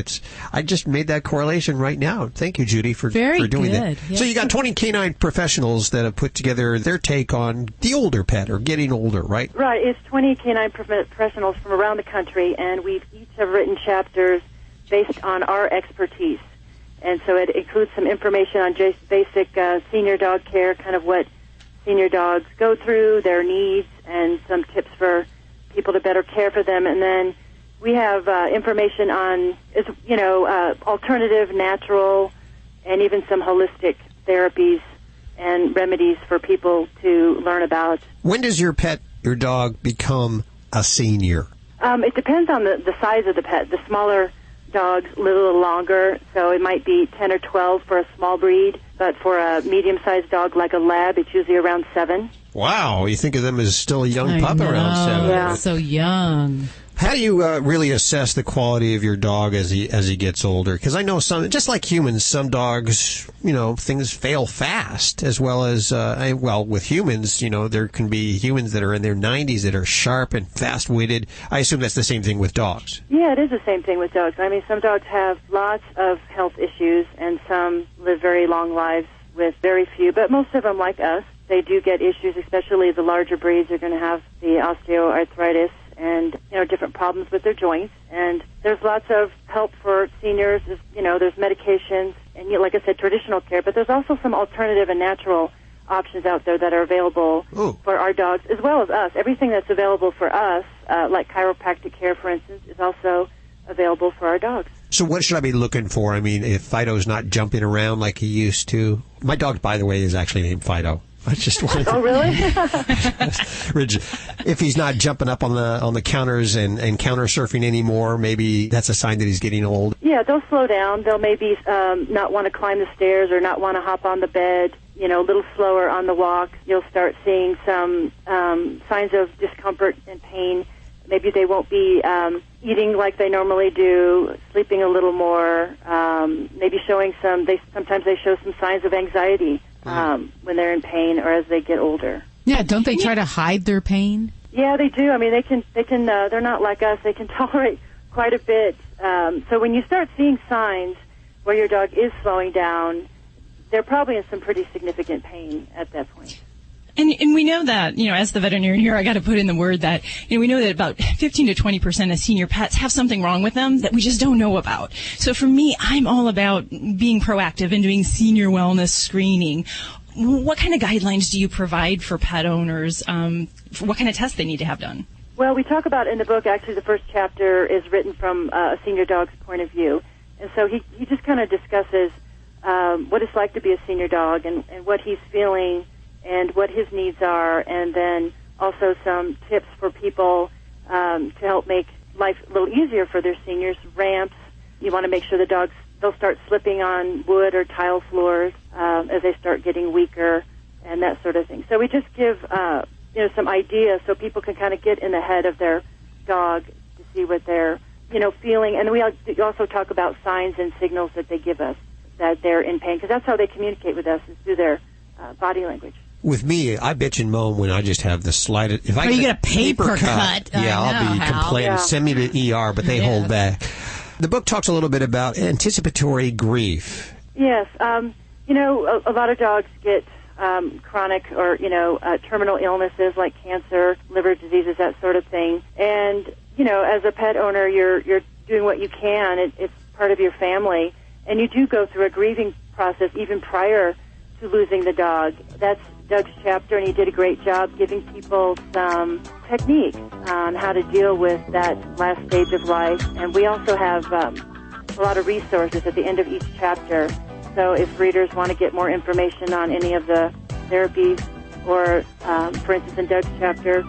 I just made that correlation right now. Thank you, Judy, for doing that. Yeah. So you got 20 canine professionals that have put together their take on the older pet or getting older, right? Right. It's 20 canine professionals from around the country, and we each have written chapters based on our expertise. And so it includes some information on just basic senior dog care, kind of what senior dogs go through, their needs, and some tips for people to better care for them. And then we have information on, alternative, natural, and even some holistic therapies and remedies for people to learn about. When does your dog become a senior? It depends on the size of the pet. The smaller dogs live a little longer, so it might be 10 or 12 for a small breed, but for a medium-sized dog like a lab, it's usually around 7. Wow, you think of them as still a young pup around 7. Yeah, so young. How do you really assess the quality of your dog as he gets older? Because I know some, just like humans, some dogs, things fail fast, as well as, with humans, there can be humans that are in their 90s that are sharp and fast-witted. I assume that's the same thing with dogs. Yeah, it is the same thing with dogs. I mean, some dogs have lots of health issues, and some live very long lives with very few, but most of them, like us, they do get issues, especially the larger breeds are going to have the osteoarthritis and, different problems with their joints. And there's lots of help for seniors. There's medications and, like I said, traditional care, but there's also some alternative and natural options out there that are available for our dogs as well as us. Everything that's available for us, like chiropractic care, for instance, is also available for our dogs. So what should I be looking for? I mean, if Fido's not jumping around like he used to. My dog, by the way, is actually named Fido. I just wanted Oh, really? If he's not jumping up on the counters and counter surfing anymore, maybe that's a sign that he's getting old. Yeah, they'll slow down. They'll maybe not want to climb the stairs or not want to hop on the bed, a little slower on the walk. You'll start seeing some signs of discomfort and pain. Maybe they won't be eating like they normally do, sleeping a little more, maybe showing sometimes they show some signs of anxiety when they're in pain or as they get older. Yeah, don't they try to hide their pain? Yeah, they do. I mean, they can. They're not like us. They can tolerate quite a bit. So when you start seeing signs where your dog is slowing down, they're probably in some pretty significant pain at that point. And we know that, as the veterinarian here, I got to put in the word that, we know that about 15 to 20% of senior pets have something wrong with them that we just don't know about. So for me, I'm all about being proactive and doing senior wellness screening. What kind of guidelines do you provide for pet owners? What kind of tests they need to have done? Well, we talk about in the book, actually the first chapter is written from a senior dog's point of view. And so he just kind of discusses what it's like to be a senior dog and what he's feeling and what his needs are, and then also some tips for people to help make life a little easier for their seniors. Ramps, you want to make sure they'll start slipping on wood or tile floors as they start getting weaker and that sort of thing. So we just give some ideas so people can kind of get in the head of their dog to see what they're feeling. And we also talk about signs and signals that they give us that they're in pain, because that's how they communicate with us, is through their body language. With me, I bitch and moan when I just have the slightest. If I you get a paper cut. I'll be complaining. Yeah. Send me to the ER, but they hold back. The book talks a little bit about anticipatory grief. Yes, a lot of dogs get chronic or terminal illnesses like cancer, liver diseases, that sort of thing. And as a pet owner, you're doing what you can. It's part of your family, and you do go through a grieving process even prior to losing the dog. That's Doug's chapter, and he did a great job giving people some techniques on how to deal with that last stage of life. And we also have a lot of resources at the end of each chapter. So if readers want to get more information on any of the therapies, or, for instance, in Doug's chapter,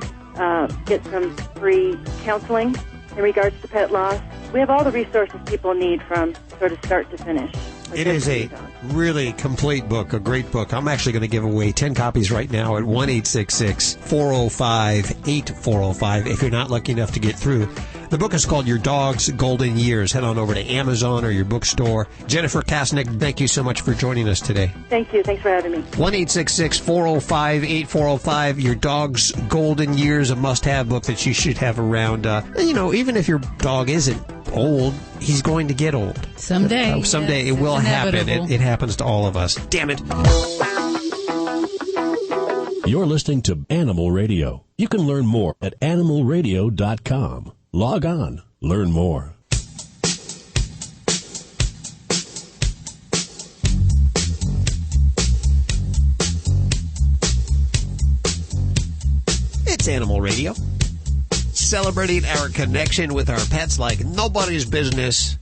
get some free counseling in regards to pet loss, we have all the resources people need from sort of start to finish. It is a really complete book, a great book. I'm actually going to give away 10 copies right now at 1-866-405-8405 if you're not lucky enough to get through. The book is called Your Dog's Golden Years. Head on over to Amazon or your bookstore. Jennifer Kasnick, thank you so much for joining us today. Thank you. Thanks for having me. 1-866-405-8405. Your Dog's Golden Years, a must-have book that you should have around. Even if your dog isn't old, he's going to get old. Someday. Someday it will happen. It happens to all of us. Damn it. You're listening to Animal Radio. You can learn more at animalradio.com. Log on. Learn more. It's Animal Radio. Celebrating our connection with our pets like nobody's business.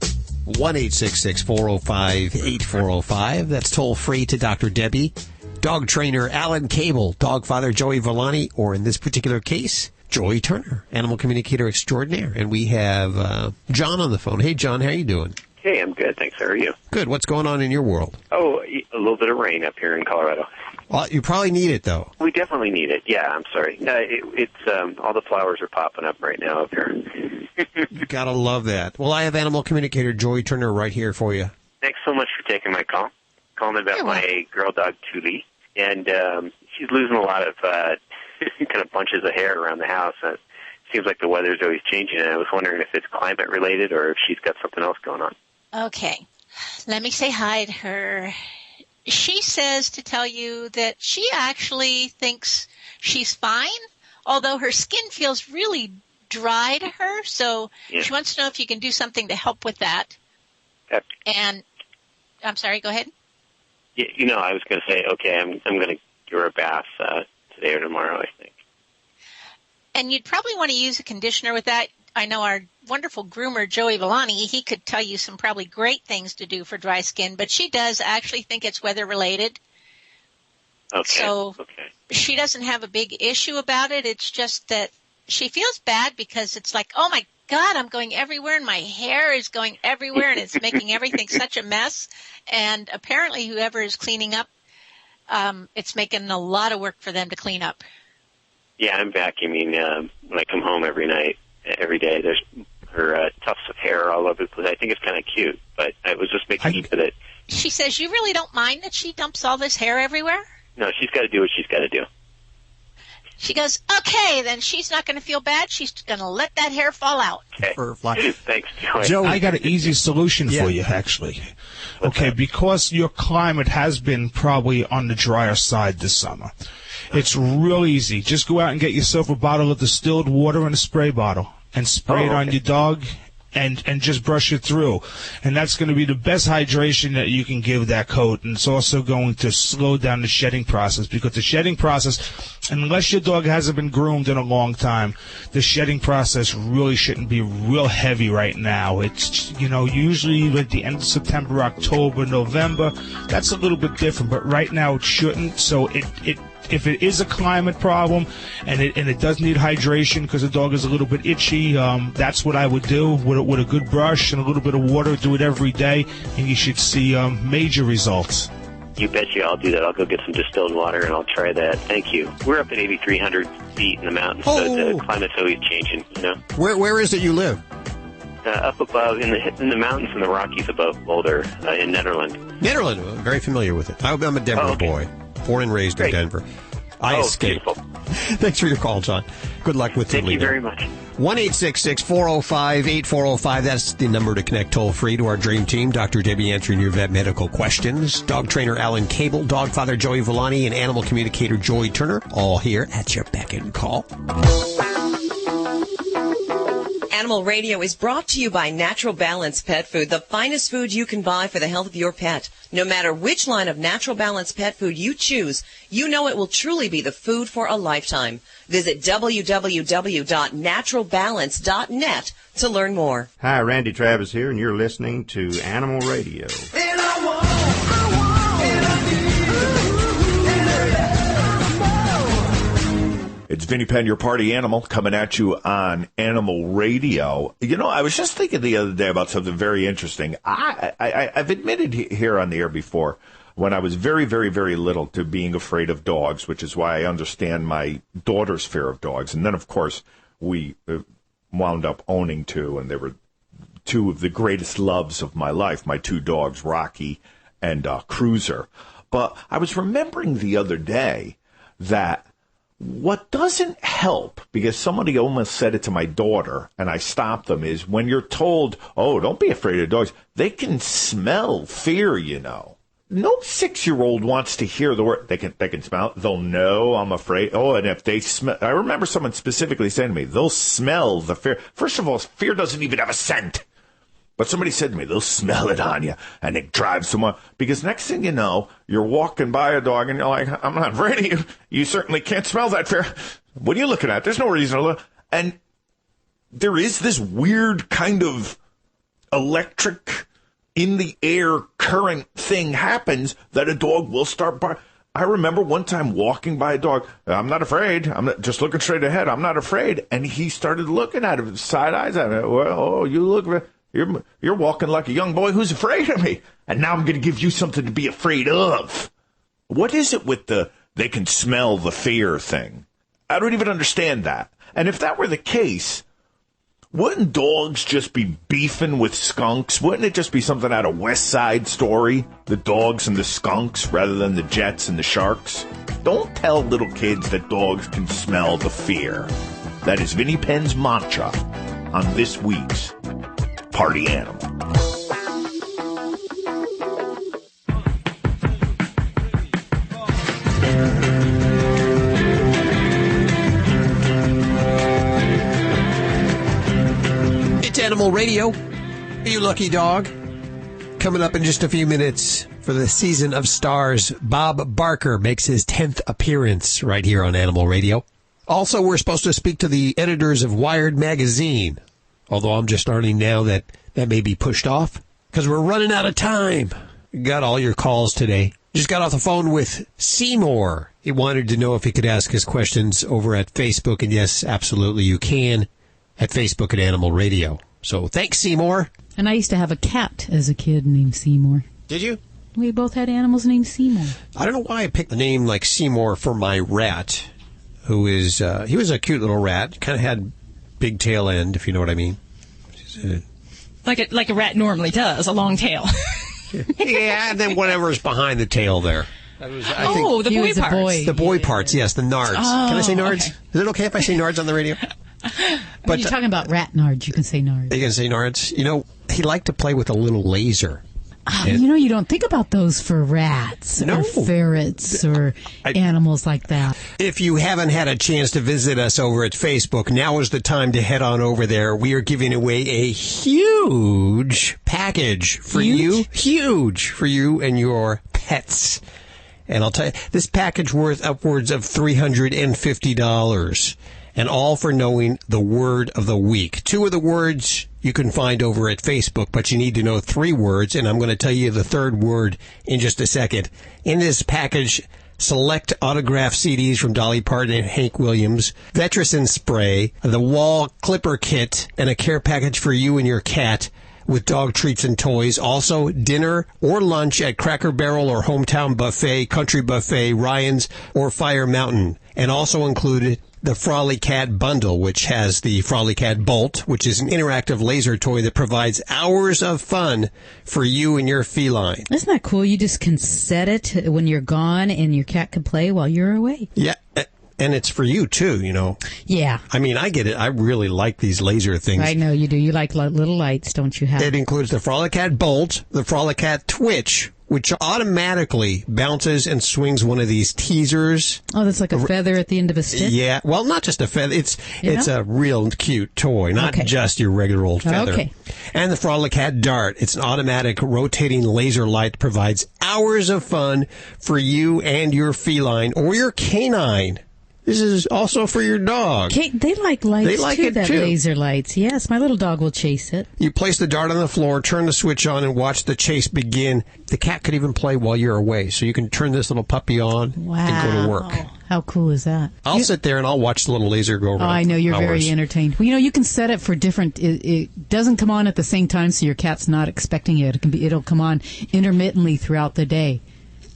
1-866-405-8405. That's toll free to Dr. Debbie. Dog trainer Alan Cable, dog father Joey Villani, or in this particular case, Joey Turner, animal communicator extraordinaire. And we have John on the phone. Hey, John, how you doing? Hey, I'm good, thanks. How are you? Good. What's going on in your world? Oh, a little bit of rain up here in Colorado. Well, you probably need it, though. We definitely need it. Yeah, I'm sorry. It's all the flowers are popping up right now up here. You gotta love that. Well, I have animal communicator Joey Turner right here for you. Thanks so much for taking my call. Calling about my girl dog, Thule. And she's losing a lot of kind of bunches of hair around the house. It seems like the weather's always changing, and I was wondering if it's climate-related or if she's got something else going on. Okay. Let me say hi to her. She says to tell you that she actually thinks she's fine, although her skin feels really dry to her, so she wants to know if you can do something to help with that. And I'm sorry, go ahead. Yeah, I was going to say, okay, I'm going to give her a bath today or tomorrow, I think. And you'd probably want to use a conditioner with that. I know our wonderful groomer, Joey Villani, he could tell you some probably great things to do for dry skin, but she does actually think it's weather-related. Okay. So she doesn't have a big issue about it. It's just that she feels bad because it's like, oh, my God, I'm going everywhere, and my hair is going everywhere, and it's making everything such a mess. And apparently whoever is cleaning up, it's making a lot of work for them to clean up. Yeah, I'm vacuuming when I come home every day. There's her tufts of hair all over the place. I think it's kind of cute, but I was just making use of it. She says you really don't mind that she dumps all this hair everywhere? No, she's got to do what she's got to do. She goes, okay, then she's not going to feel bad. She's going to let that hair fall out. Okay. Thanks, Joey. Joey, I got an easy solution for you, actually. Okay, because your climate has been probably on the drier side this summer. It's real easy. Just go out and get yourself a bottle of distilled water and a spray bottle and spray it on your dog and just brush it through. And that's going to be the best hydration that you can give that coat. And it's also going to slow down the shedding process, because the shedding process, unless your dog hasn't been groomed in a long time, the shedding process really shouldn't be real heavy right now. It's, usually at the end of September, October, November, that's a little bit different. But right now it shouldn't. So if it is a climate problem and it does need hydration because the dog is a little bit itchy, that's what I would do with a good brush and a little bit of water. Do it every day, and you should see major results. You betcha, I'll do that. I'll go get some distilled water, and I'll try that. Thank you. We're up at 8,300 feet in the mountains, so the climate's always changing, Where is it you live? Up above, in the mountains in the Rockies above Boulder, in Netherlands. Netherlands, very familiar with it. I'm a Denver boy. Born and raised in Denver. I escaped. Beautiful. Thanks for your call, John. Good luck with Thank you very much. 1-866-405-8405. That's the number to connect toll-free to our dream team. Dr. Debbie answering your vet medical questions. Dog trainer Alan Cable, dog father Joey Villani, and animal communicator Joey Turner, all here at your beck and call. Animal Radio is brought to you by Natural Balance Pet Food, the finest food you can buy for the health of your pet. No matter which line of Natural Balance Pet Food you choose, you know it will truly be the food for a lifetime. Visit www.naturalbalance.net to learn more. Hi, Randy Travis here, and you're listening to Animal Radio. It's Vinnie Penn, your party animal, coming at you on Animal Radio. I was just thinking the other day about something very interesting. I've admitted here on the air before, when I was very, very, very little, to being afraid of dogs, which is why I understand my daughter's fear of dogs. And then, of course, we wound up owning two, and they were two of the greatest loves of my life, my two dogs, Rocky and Cruiser. But I was remembering the other day that what doesn't help, because somebody almost said it to my daughter, and I stopped them, is when you're told, oh, don't be afraid of dogs, they can smell fear, No 6-year-old wants to hear the word. They can smell it. They'll know I'm afraid. Oh, and if they smell, I remember someone specifically saying to me, they'll smell the fear. First of all, fear doesn't even have a scent. But somebody said to me, they'll smell it on you, and it drives someone. Because next thing you know, you're walking by a dog, and you're like, I'm not afraid of you. You certainly can't smell that fear. What are you looking at? There's no reason to look. And there is this weird kind of electric, in the air current thing happens that a dog will start barking. I remember one time walking by a dog. I'm not afraid. I'm not, just looking straight ahead. I'm not afraid. And he started looking at him, side eyes at me. Well, you look... You're walking like a young boy who's afraid of me. And now I'm going to give you something to be afraid of. What is it with they can smell the fear thing? I don't even understand that. And if that were the case, wouldn't dogs just be beefing with skunks? Wouldn't it just be something out of West Side Story? The dogs and the skunks rather than the jets and the sharks? Don't tell little kids that dogs can smell the fear. That is Vinnie Penn's mantra on this week's Party Animal. Animal Radio. Are you lucky dog? Coming up in just a few minutes for the Season of Stars, Bob Barker makes his 10th appearance right here on Animal Radio. Also, we're supposed to speak to the editors of Wired Magazine, although I'm just learning now that may be pushed off because we're running out of time. Got all your calls today. Just got off the phone with Seymour. He wanted to know if he could ask his questions over at Facebook, and yes, absolutely you can at Facebook at Animal Radio. So thanks, Seymour. And I used to have a cat as a kid named Seymour. Did you? We both had animals named Seymour. I don't know why I picked the name like Seymour for my rat, who is, he was a cute little rat. Kind of had big tail end, if you know what I mean. Like a rat normally does, a long tail. Yeah, and then whatever's behind the tail there. The boy parts. The boy parts, yes, the nards. Oh, Can I say nards? okay. Is it okay if I say nards on the radio? When you're talking about rat nards, you can say nards. You can say nards. You know, he liked to play with a little laser. You don't think about those for rats or ferrets or animals like that. If you haven't had a chance to visit us over at Facebook, now is the time to head on over there. We are giving away a huge package for you. Huge for you and your pets. And I'll tell you, this package worth upwards of $350. And all for knowing the word of the week. 2 of the words you can find over at Facebook, but you need to know 3 words, and I'm going to tell you the 3rd word in just a second. In this package, select autograph CDs from Dolly Parton and Hank Williams, Vetericyn spray, the wall clipper kit, and a care package for you and your cat with dog treats and toys. Also, dinner or lunch at Cracker Barrel or Hometown Buffet, Country Buffet, Ryan's, or Fire Mountain. And also included the Frolic Cat Bundle, which has the Frolic Cat Bolt, which is an interactive laser toy that provides hours of fun for you and your feline. Isn't that cool? You just can set it when you're gone and your cat can play while you're away. Yeah, and it's for you, too, you know. Yeah. I mean, I get it. I really like these laser things. I know you do. You like little lights, don't you? It includes the Frolic Cat Bolt, the Frolic Cat Twitch, which automatically bounces and swings one of these teasers. Oh, that's like a feather at the end of a stick? Yeah. Well, not just a feather. It's a real cute toy, not just your regular old feather. Okay. And the Frolic Cat Dart. It's an automatic rotating laser light that provides hours of fun for you and your feline or your canine. This is also for your dog. They like lights, they like too, it that too. laser lights. Yes, my little dog will chase it. You place the dart on the floor, turn the switch on, and watch the chase begin. The cat could even play while you're away, so you can turn this little puppy on and go to work. How cool is that? I'll sit there and I'll watch the little laser go around. Oh, I know, you're very entertained. Well, you can set it for different. It doesn't come on at the same time, so your cat's not expecting it. It'll come on intermittently throughout the day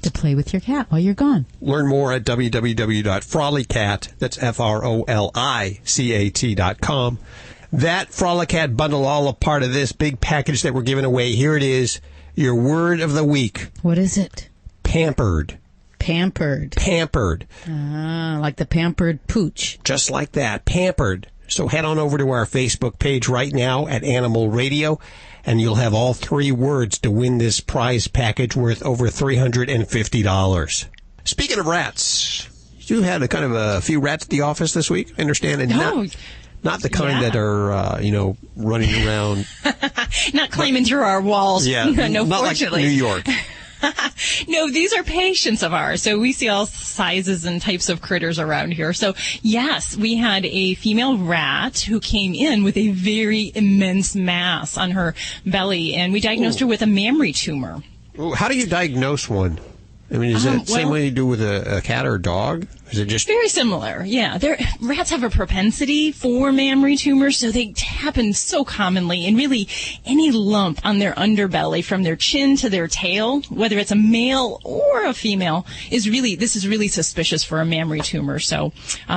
to play with your cat while you're gone. Learn more at www.frolicat, that's FROLICAT.com. That Frolic Cat bundle, all a part of this big package that we're giving away. Here it is, your word of the week. What is it? Pampered. Pampered. Pampered. Like the pampered pooch. Just like that, pampered. So head on over to our Facebook page right now at Animal Radio, and you'll have all 3 words to win this prize package worth over $350. Speaking of rats, you had a few rats at the office this week, I understand, and not the kind that are, running around. Not climbing through our walls. Yeah, no, not fortunately. like New York. No, these are patients of ours. So we see all sizes and types of critters around here. So yes, we had a female rat who came in with a very immense mass on her belly, and we diagnosed her with a mammary tumor. Ooh, how do you diagnose one? I mean, is it the same way you do with a cat or a dog? Is it just very similar? Yeah, rats have a propensity for mammary tumors, so they happen so commonly. And really, any lump on their underbelly, from their chin to their tail, whether it's a male or a female, is really suspicious for a mammary tumor. So,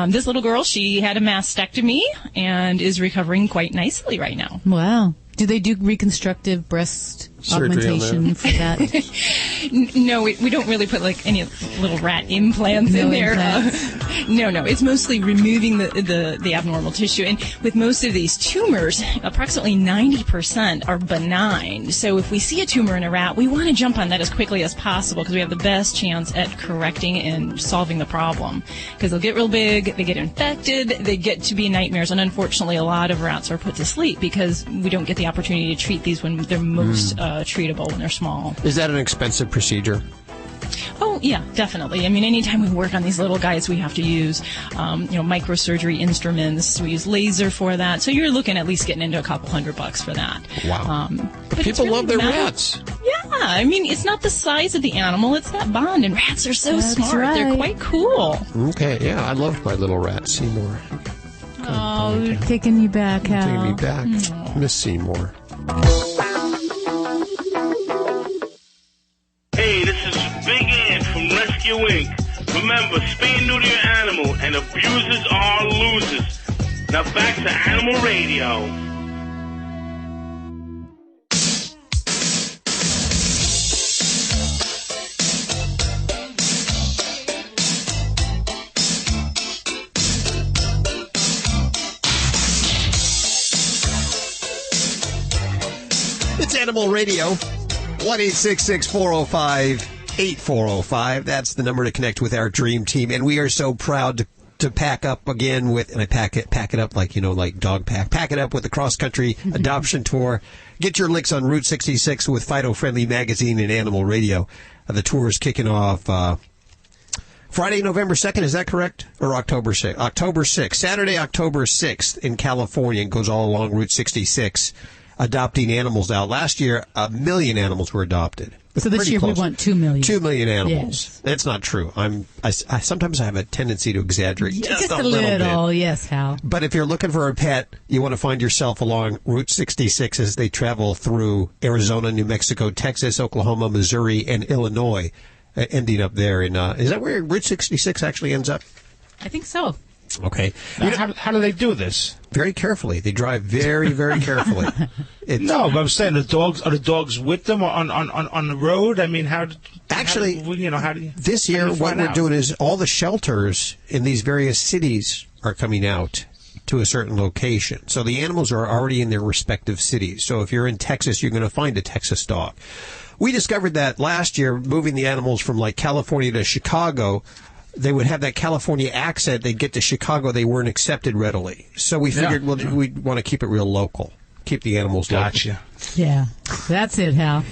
this little girl, she had a mastectomy and is recovering quite nicely right now. Wow. Do they do reconstructive breast augmentation for that? No, we don't really put like any little rat implants in there. No. It's mostly removing the abnormal tissue. And with most of these tumors, approximately 90% are benign. So if we see a tumor in a rat, we want to jump on that as quickly as possible because we have the best chance at correcting and solving the problem. Because they'll get real big, they get infected, they get to be nightmares. And unfortunately, a lot of rats are put to sleep because we don't get the opportunity to treat these when they're most treatable when they're small. Is that an expensive procedure? Oh, yeah, definitely. I mean, anytime we work on these little guys, we have to use, microsurgery instruments. We use laser for that. So you're looking at least getting into a couple $100 for that. Wow. But people love their rats. Yeah. I mean, it's not the size of the animal. It's that bond. And rats are so smart. Right. They're quite cool. Okay. Yeah. I loved my little rat, Seymour. Oh, taking you back, Hal. Taking me back. Miss Seymour. Hey, this is Big Ant from Rescue Inc. Remember, spay and neuter your animal, and abusers are losers. Now back to Animal Radio. It's Animal Radio. 1-866-405-8405. That's the number to connect with our dream team. And we are so proud to pack up again with, and I pack it up like, like dog pack. Pack it up with the cross-country adoption tour. Get your licks on Route 66 with Fido Friendly Magazine and Animal Radio. The tour is kicking off Friday, November 2nd. Is that correct? Or October 6th? October 6th. Saturday, October 6th in California. And goes all along Route 66. Adopting animals out. Last year, 1 million animals were adopted. So this year we want 2 million. 2 million animals. Yes. That's not true. I sometimes I have a tendency to exaggerate just a little bit. Yes, Hal. But if you're looking for a pet, you want to find yourself along Route 66 as they travel through Arizona, New Mexico, Texas, Oklahoma, Missouri, and Illinois, ending up there in. Is that where Route 66 actually ends up? I think so. Okay. How do they do this? Very carefully. They drive very, very carefully. No, but I'm saying are the dogs with them on the road? I mean, how do you... This year, what we're doing is all the shelters in these various cities are coming out to a certain location. So the animals are already in their respective cities. So if you're in Texas, you're going to find a Texas dog. We discovered that last year, moving the animals from like California to Chicago, they would have that California accent. They'd get to Chicago, they weren't accepted readily. So we figured we'd want to keep it real local. Keep the animals local. Gotcha. Yeah, that's it, Hal.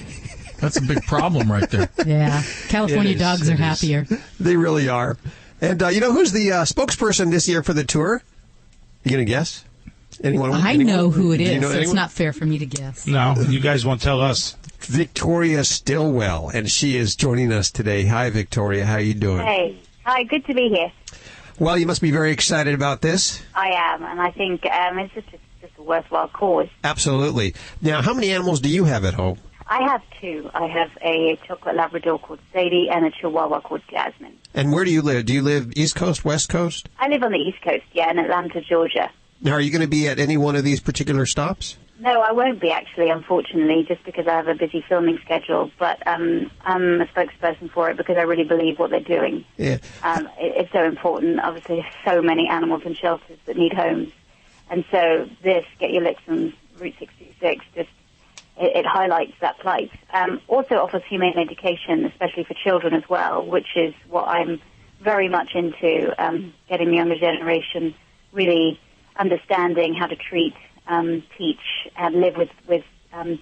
That's a big problem right there. Yeah, California dogs are happier. They really are. And who's the spokesperson this year for the tour? You going to guess? Anyone? I know who it is. So it's not fair for me to guess. No, you guys won't tell us. Victoria Stillwell, and she is joining us today. Hi, Victoria. How are you doing? Hey. Hi, good to be here. Well, you must be very excited about this. I am, and I think it's just a worthwhile cause. Absolutely. Now, how many animals do you have at home? I have 2. I have a chocolate Labrador called Sadie and a Chihuahua called Jasmine. And where do you live? Do you live East Coast, West Coast? I live on the East Coast, in Atlanta, Georgia. Now, are you going to be at any one of these particular stops? No, I won't be, actually, unfortunately, just because I have a busy filming schedule. But I'm a spokesperson for it because I really believe what they're doing. Yeah. It's so important. Obviously, there's so many animals in shelters that need homes. And so this, Get Your Licks on Route 66, it highlights that plight. Also offers humane education, especially for children as well, which is what I'm very much into, getting the younger generation really understanding how to treat, teach, and live with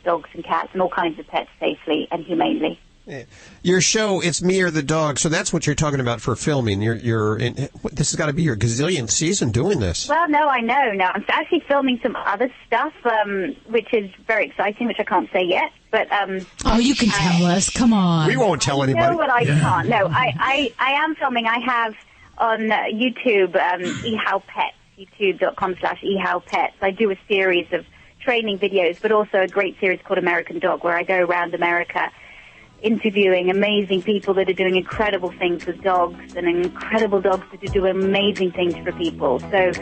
dogs and cats and all kinds of pets safely and humanely. Your show, It's Me or the Dog, so that's what you're talking about for filming. This has got to be your gazillionth season doing this. Well, no, I know. No, I'm actually filming some other stuff, which is very exciting, which I can't say yet. But you can tell us. Come on. We won't tell anybody. You know what I can't. No, I am filming. I have on YouTube eHow Pets, youtube.com/eHow Pets. I do a series of training videos, but also a great series called American Dog, where I go around America interviewing amazing people that are doing incredible things with dogs and incredible dogs that are doing amazing things for people. So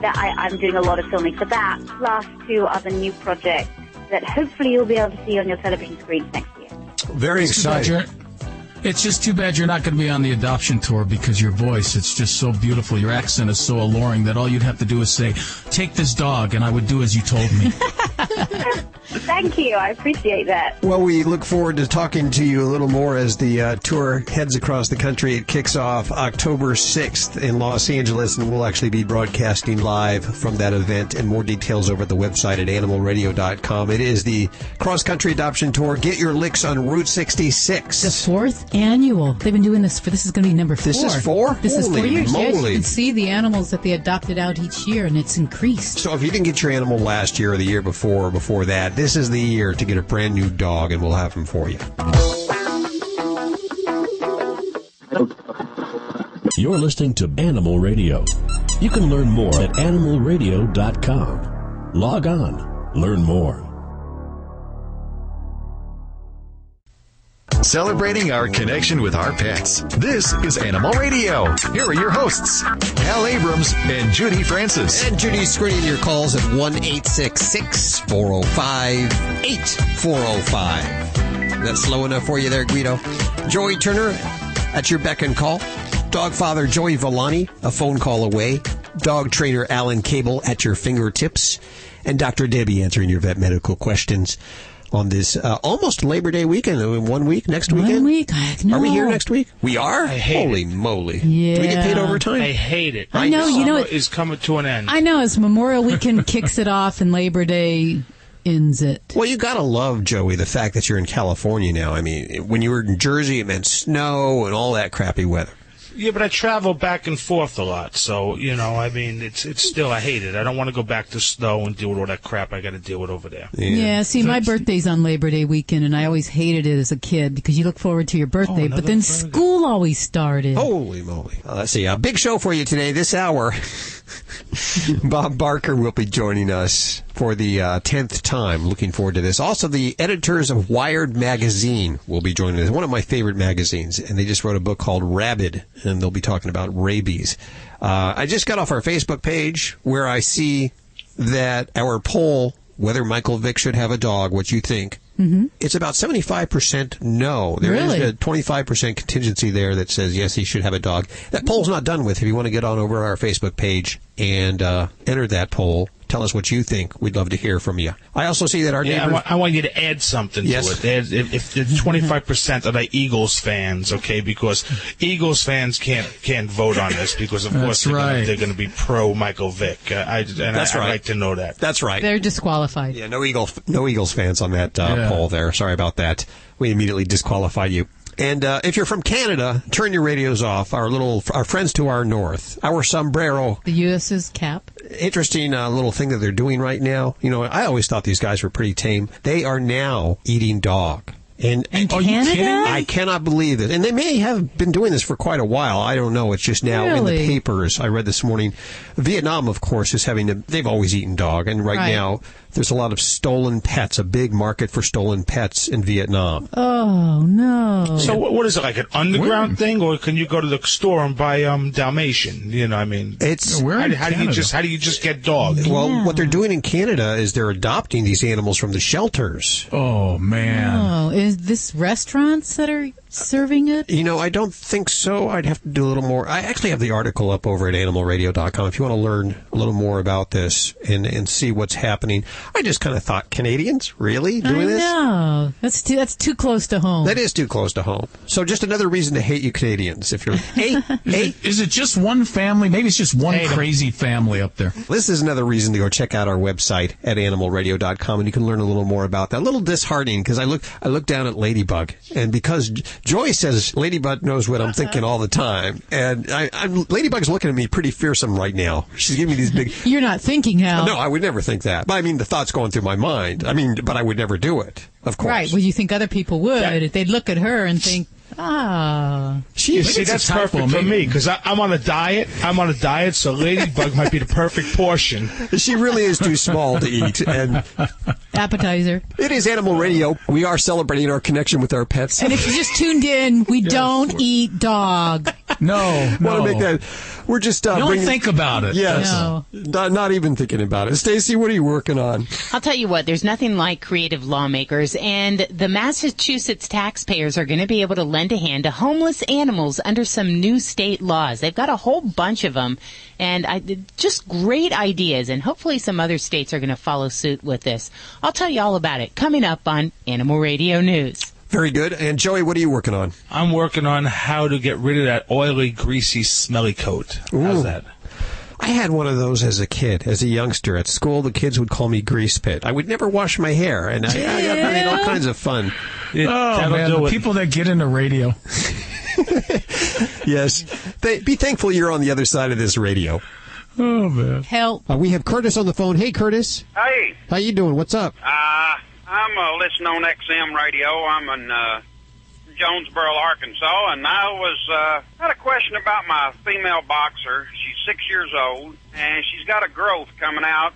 I'm doing a lot of filming for that, plus 2 other new projects that hopefully you'll be able to see on your television screens next year. Very exciting. It's just too bad you're not going to be on the adoption tour because your voice, it's just so beautiful. Your accent is so alluring that all you'd have to do is say, take this dog, and I would do as you told me. Thank you. I appreciate that. Well, we look forward to talking to you a little more as the tour heads across the country. It kicks off October 6th in Los Angeles, and we'll actually be broadcasting live from that event, and more details over at the website at animalradio.com. It is the cross-country adoption tour. Get your licks on Route 66. The 4th annual. They've been doing this this is going to be number 4. This is 4? This is 4 years. Moly. Yes, you can see the animals that they adopted out each year, and it's increased. So if you didn't get your animal last year or the year before or before that, this is the year to get a brand new dog, and we'll have them for you. You're listening to Animal Radio. You can learn more at animalradio.com. Log on. Learn more. Celebrating our connection with our pets. This is Animal Radio. Here are your hosts, Al Abrams and Judy Francis. And Judy's screening your calls at 1-866-405-8405. That's slow enough for you there, Guido. Joey Turner at your beck and call. Dog father Joey Villani, a phone call away. Dog trainer Alan Cable at your fingertips. And Dr. Debbie answering your vet medical questions on this almost Labor Day weekend. 1 week, next weekend? 1 week? No. Are we here next week? We are? I hate Holy it. moly. Yeah. Do we get paid overtime? I hate it. I know. You know, it is coming to an end. I know. It's Memorial Weekend kicks it off, and Labor Day ends it. Well, you got to love, Joey, the fact that you're in California now. I mean, when you were in Jersey, it meant snow and all that crappy weather. Yeah, but I travel back and forth a lot, so, you know, I mean, it's still, I hate it. I don't want to go back to snow and deal with all that crap I got to deal with over there. Yeah, see, my birthday's on Labor Day weekend, and I always hated it as a kid because you look forward to your birthday, but then school always started. Holy moly. Let's see, a big show for you today, this hour. Bob Barker will be joining us for the 10th time. Looking forward to this. Also, the editors of Wired Magazine will be joining us. One of my favorite magazines, and they just wrote a book called Rabid, and they'll be talking about rabies. I just got off our Facebook page where I see that our poll, whether Michael Vick should have a dog, what you think, it's about 75% no. There is a 25% contingency there that says, yes, he should have a dog. That poll's not done with. If you want to get on over our Facebook page and enter that poll, tell us what you think. We'd love to hear from you. I also see that our neighbors... I want you to add something to it. If the 25% are the Eagles fans, okay, because Eagles fans can't vote on this because, of course, they're going to be pro Michael Vick. I'd like to know that. That's right. They're disqualified. Yeah, no Eagles fans on that poll there. Sorry about that. We immediately disqualified you. And if you're from Canada, turn your radios off. Our friends to our north, our sombrero. The U.S.'s cap. Interesting little thing that they're doing right now. You know, I always thought these guys were pretty tame. They are now eating dog. And are you kidding? I cannot believe it. And they may have been doing this for quite a while. I don't know. It's just now in the papers. I read this morning. Vietnam, of course, is they've always eaten dog. And right now, there's a lot of stolen pets, a big market for stolen pets in Vietnam. Oh, no. So what is it, like an underground thing, or can you go to the store and buy Dalmatian? You know, I mean, how do you just get dogs? Well, what they're doing in Canada is they're adopting these animals from the shelters. Oh, man. Oh, is this restaurants that are serving it? You know, I don't think so. I'd have to do a little more. I actually have the article up over at animalradio.com if you want to learn a little more about this and see what's happening. I just kind of thought, Canadians, really doing this? No, that's too close to home. That is too close to home. So just another reason to hate you Canadians. If you're Is it just one family? Maybe it's just one crazy family up there. This is another reason to go check out our website at animalradio.com, and you can learn a little more about that. A little disheartening because I looked down down at Ladybug. And because Joy says Ladybug knows what I'm thinking all the time, and Ladybug's looking at me pretty fearsome right now. She's giving me these big... You're not thinking, Hal. No, I would never think that. But I mean, the thought's going through my mind. I mean, but I would never do it, of course. Right. Well, you think other people would. They'd look at her and think, See, that's perfect for me because I'm on a diet. So Ladybug might be the perfect portion. She really is too small to eat. And appetizer. It is Animal Radio. We are celebrating our connection with our pets. And if you just tuned in, we don't eat dog. No. Want to make that? We're just don't think about it. Yes, not even thinking about it. Stacey, what are you working on? I'll tell you what. There's nothing like creative lawmakers, and the Massachusetts taxpayers are going to be able to lend a hand to homeless animals under some new state laws. They've got a whole bunch of them, and just great ideas, and hopefully some other states are going to follow suit with this. I'll tell you all about it coming up on Animal Radio News. Very good. And Joey, what are you working on? I'm working on how to get rid of that oily, greasy, smelly coat. How's that? I had one of those as a kid, as a youngster. At school, the kids would call me Grease Pit. I would never wash my hair, and I had all kinds of fun. The people that get into radio. Yes. Be thankful you're on the other side of this radio. Oh, man. Help. We have Curtis on the phone. Hey, Curtis. Hey. How you doing? What's up? I'm listening on XM radio. I'm in Jonesboro, Arkansas, and I had a question about my female boxer. She's 6 years old, and she's got a growth coming out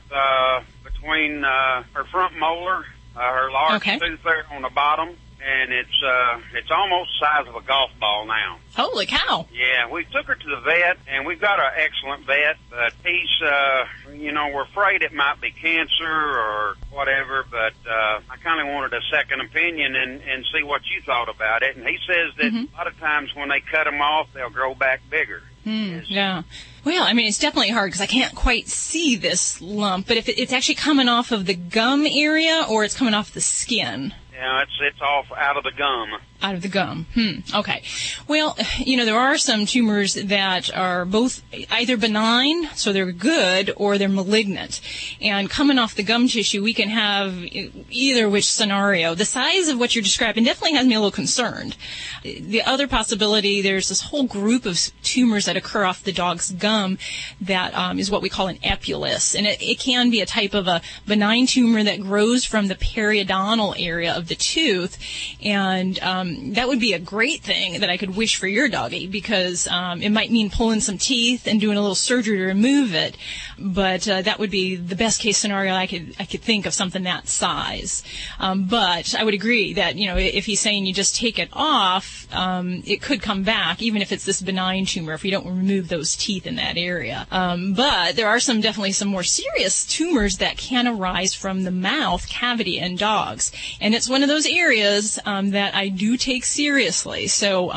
between her front molar, her large tooth there on the bottom, and it's almost the size of a golf ball now. Holy cow. Yeah, we took her to the vet, and we've got an excellent vet, but he's, we're afraid it might be cancer or whatever, but I kind of wanted a second opinion and see what you thought about it. And he says that a lot of times when they cut them off, they'll grow back bigger. Yeah. Well, I mean, it's definitely hard because I can't quite see this lump, but if it's actually coming off of the gum area or it's coming off the skin. Yeah, it's off out of the gum. Out of the gum. Okay. Well, there are some tumors that are both either benign, so they're good, or they're malignant. And coming off the gum tissue, we can have either which scenario. The size of what you're describing definitely has me a little concerned. The other possibility, there's this whole group of tumors that occur off the dog's gum that is what we call an epulis. And it can be a type of a benign tumor that grows from the periodontal area of the tooth. And that would be a great thing that I could wish for your doggy because it might mean pulling some teeth and doing a little surgery to remove it. But that would be the best case scenario I could think of, something that size. But I would agree that, if he's saying you just take it off, it could come back, even if it's this benign tumor, if you don't remove those teeth in that area. But there are definitely some more serious tumors that can arise from the mouth cavity in dogs. And it's one of those areas that I do take seriously. So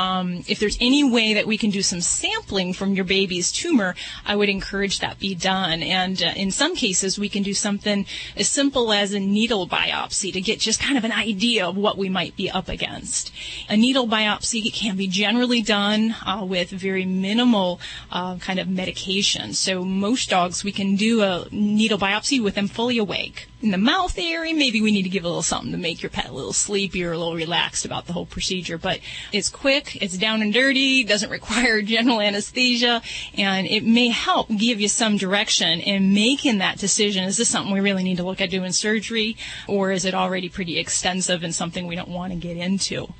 if there's any way that we can do some sampling from your baby's tumor, I would encourage that be done. And in some cases, we can do something as simple as a needle biopsy to get just kind of an idea of what we might be up against. A needle biopsy can be generally done with very minimal kind of medication. So most dogs, we can do a needle biopsy with them fully awake. In the mouth area, maybe we need to give a little something to make your pet a little sleepier, a little relaxed about the whole procedure. But it's quick, it's down and dirty, doesn't require general anesthesia, and it may help give you some direction in making that decision. Is this something we really need to look at doing surgery, or is it already pretty extensive and something we don't want to get into?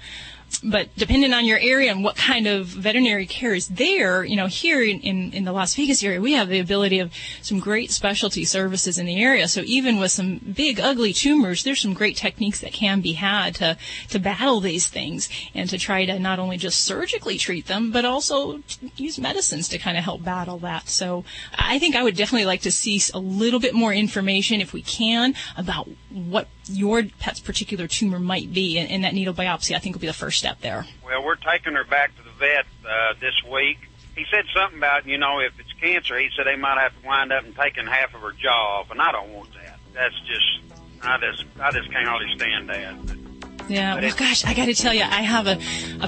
But depending on your area and what kind of veterinary care is there, here in the Las Vegas area, we have the ability of some great specialty services in the area. So even with some big, ugly tumors, there's some great techniques that can be had to battle these things and to try to not only just surgically treat them, but also use medicines to kind of help battle that. So I think I would definitely like to see a little bit more information, if we can, about what your pet's particular tumor might be. And that needle biopsy, I think, will be the first step there. Well, we're taking her back to the vet this week. He said something about, if it's cancer, he said they might have to wind up and taking half of her jaw off, and I don't want that. That's just, I just can't hardly stand that. Yeah, well, gosh, I got to tell you, I have a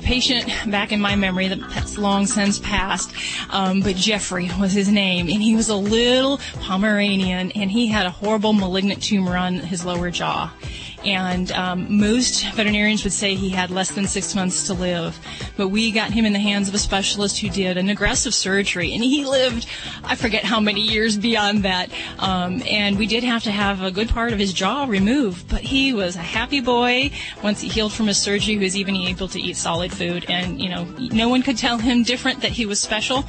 patient back in my memory that's long since passed, but Jeffrey was his name, and he was a little Pomeranian, and he had a horrible malignant tumor on his lower jaw. And most veterinarians would say he had less than 6 months to live. But we got him in the hands of a specialist who did an aggressive surgery, and he lived, I forget how many years beyond that. And we did have to have a good part of his jaw removed, but he was a happy boy. Once he healed from his surgery, he was even able to eat solid food, and no one could tell him different that he was special.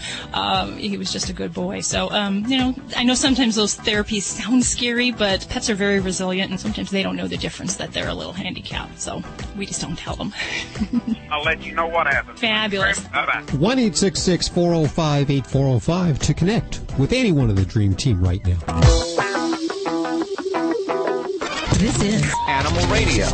He was just a good boy. So I know sometimes those therapies sound scary, but pets are very resilient, and sometimes they don't know the difference that they're a little handicapped. So we just don't tell them. I'll let you know what happens. Fabulous. Bye-bye. 1-866-405-8405 to connect with anyone of the Dream Team right now. This is Animal Radio.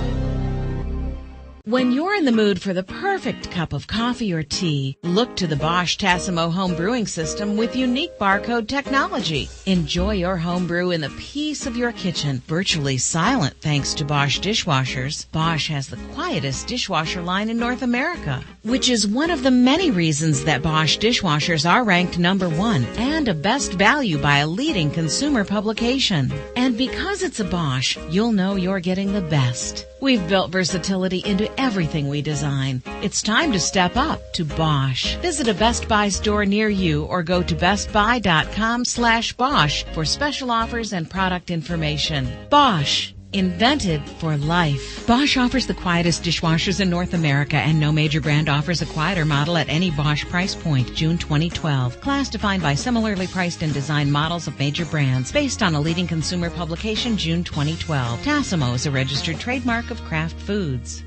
When you're in the mood for the perfect cup of coffee or tea, look to the Bosch Tassimo home brewing system with unique barcode technology. Enjoy your home brew in the peace of your kitchen, virtually silent thanks to Bosch dishwashers. Bosch has the quietest dishwasher line in North America, which is one of the many reasons that Bosch dishwashers are ranked #1 and a best value by a leading consumer publication. And because it's a Bosch, you'll know you're getting the best. We've built versatility into everything we design. It's time to step up to Bosch. Visit a Best Buy store near you or go to bestbuy.com/Bosch for special offers and product information. Bosch. Invented for life. Bosch offers the quietest dishwashers in North America, and no major brand offers a quieter model at any Bosch price point. June 2012. Class defined by similarly priced and designed models of major brands. Based on a leading consumer publication, June 2012. Tassimo is a registered trademark of Kraft Foods.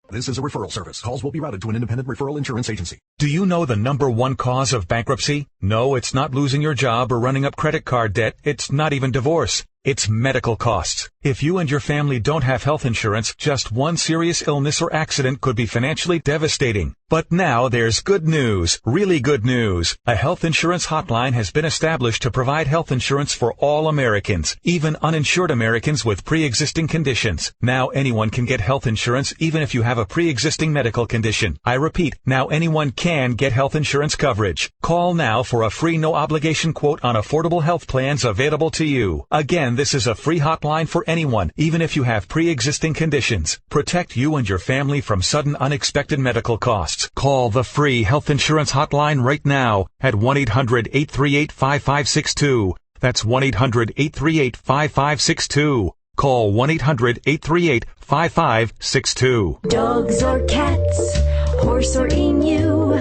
This is a referral service. Calls will be routed to an independent referral insurance agency. Do you know the #1 cause of bankruptcy? No, it's not losing your job or running up credit card debt. It's not even divorce. It's medical costs. If you and your family don't have health insurance, just one serious illness or accident could be financially devastating. But now there's good news, really good news. A health insurance hotline has been established to provide health insurance for all Americans, even uninsured Americans with pre-existing conditions. Now anyone can get health insurance even if you have a pre-existing medical condition. I repeat, now anyone can get health insurance coverage. Call now for a free no-obligation quote on affordable health plans available to you. Again, this is a free hotline for anyone, even if you have pre-existing conditions. Protect you and your family from sudden unexpected medical costs. Call the free health insurance hotline right now at 1-800-838-5562. That's 1-800-838-5562. Call 1-800-838-5562. Dogs or cats, horse or emu,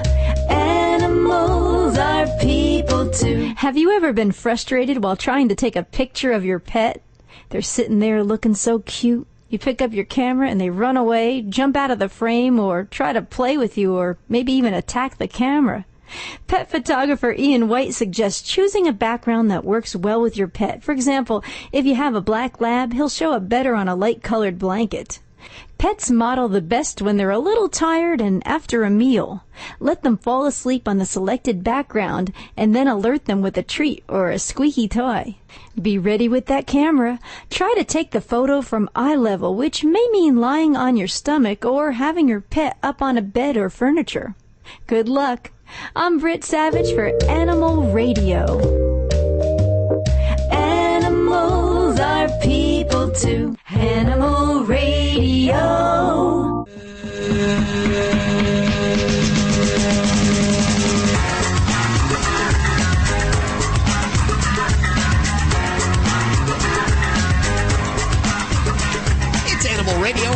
animals are people too. Have you ever been frustrated while trying to take a picture of your pet? They're sitting there looking so cute. You pick up your camera and they run away, jump out of the frame, or try to play with you, or maybe even attack the camera. Pet photographer Ian White suggests choosing a background that works well with your pet. For example, if you have a black lab, he'll show up better on a light-colored blanket. Pets model the best when they're a little tired and after a meal. Let them fall asleep on the selected background and then alert them with a treat or a squeaky toy. Be ready with that camera. Try to take the photo from eye level, which may mean lying on your stomach or having your pet up on a bed or furniture. Good luck. I'm Britt Savage for Animal Radio. Animals are people too. Animal Radio. It's Animal Radio.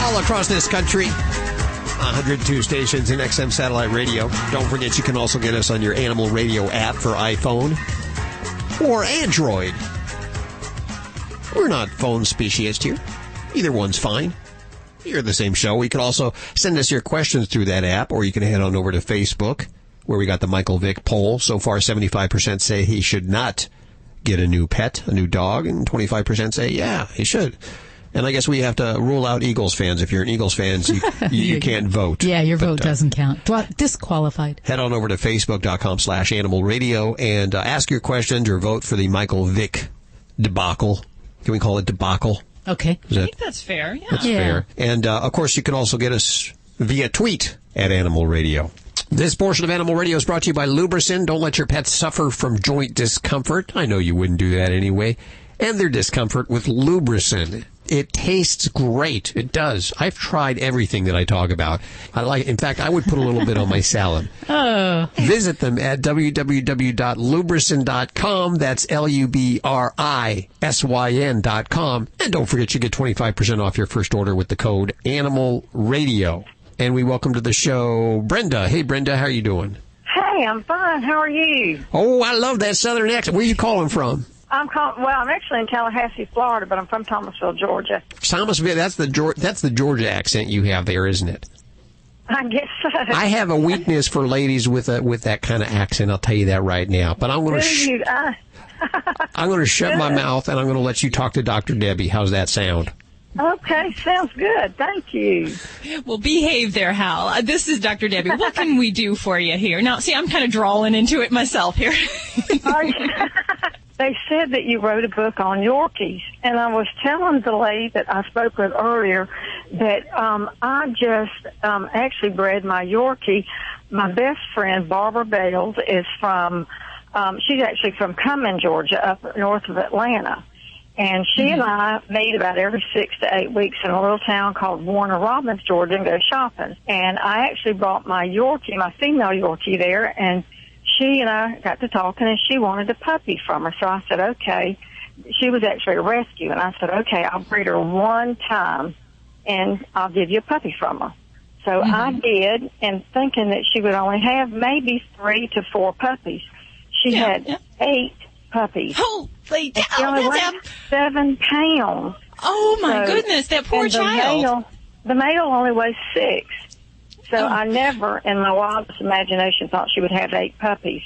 All across this country, 102 stations in XM satellite radio. Don't forget you can also get us on your Animal Radio app for iPhone or Android. We're not phone speciest here. Either one's fine. You're the same show. You can also send us your questions through that app, or you can head on over to Facebook, where we got the Michael Vick poll. So far, 75% say he should not get a new pet, a new dog, and 25% say, yeah, he should. And I guess we have to rule out Eagles fans. If you're an Eagles fan, you can't vote. Yeah, your vote doesn't count. Disqualified. Head on over to Facebook.com/Animal Radio and ask your questions or vote for the Michael Vick debacle. Can we call it debacle? Okay. I think that's fair. Yeah. That's fair. And, of course, you can also get us via tweet at Animal Radio. This portion of Animal Radio is brought to you by Lubricin. Don't let your pets suffer from joint discomfort. I know you wouldn't do that anyway. And their discomfort with Lubricin. It tastes great. It does. I've tried everything that I talk about. In fact, I would put a little bit on my salad. Oh. Visit them at www.lubricin.com. That's LUBRISYN.com. And don't forget you get 25% off your first order with the code Animal Radio. And we welcome to the show Brenda. Hey, Brenda, how are you doing? Hey, I'm fine. How are you? Oh, I love that southern accent. Where are you calling from? I'm actually in Tallahassee, Florida, but I'm from Thomasville, Georgia. Thomasville, that's the Georgia accent you have there, isn't it? I guess so. I have a weakness for ladies with that kind of accent. I'll tell you that right now. But I'm going to I'm going to shut my mouth and I'm going to let you talk to Dr. Debbie. How's that sound? Okay, sounds good. Thank you. Well, behave there, Hal. This is Dr. Debbie. What can we do for you here? Now, see, I'm kind of drawing into it myself here. They said that you wrote a book on Yorkies, and I was telling the lady that I spoke with earlier that I just actually bred my Yorkie. My best friend, Barbara Bales, is from, she's actually from Cumming, Georgia, up north of Atlanta. And she and I meet about every 6 to 8 weeks in a little town called Warner Robins, Georgia, and go shopping. And I actually brought my Yorkie, my female Yorkie there, and she and I got to talking, and she wanted a puppy from her. So I said, okay. She was actually a rescue, and I said, okay, I'll breed her one time, and I'll give you a puppy from her. So I did, and thinking that she would only have maybe 3 to 4 puppies. She had 8 puppies. Holy cow! She only weighed 7 pounds. Oh, my goodness, that poor child. The male only weighs 6. So I never, in my wildest imagination, thought she would have 8 puppies.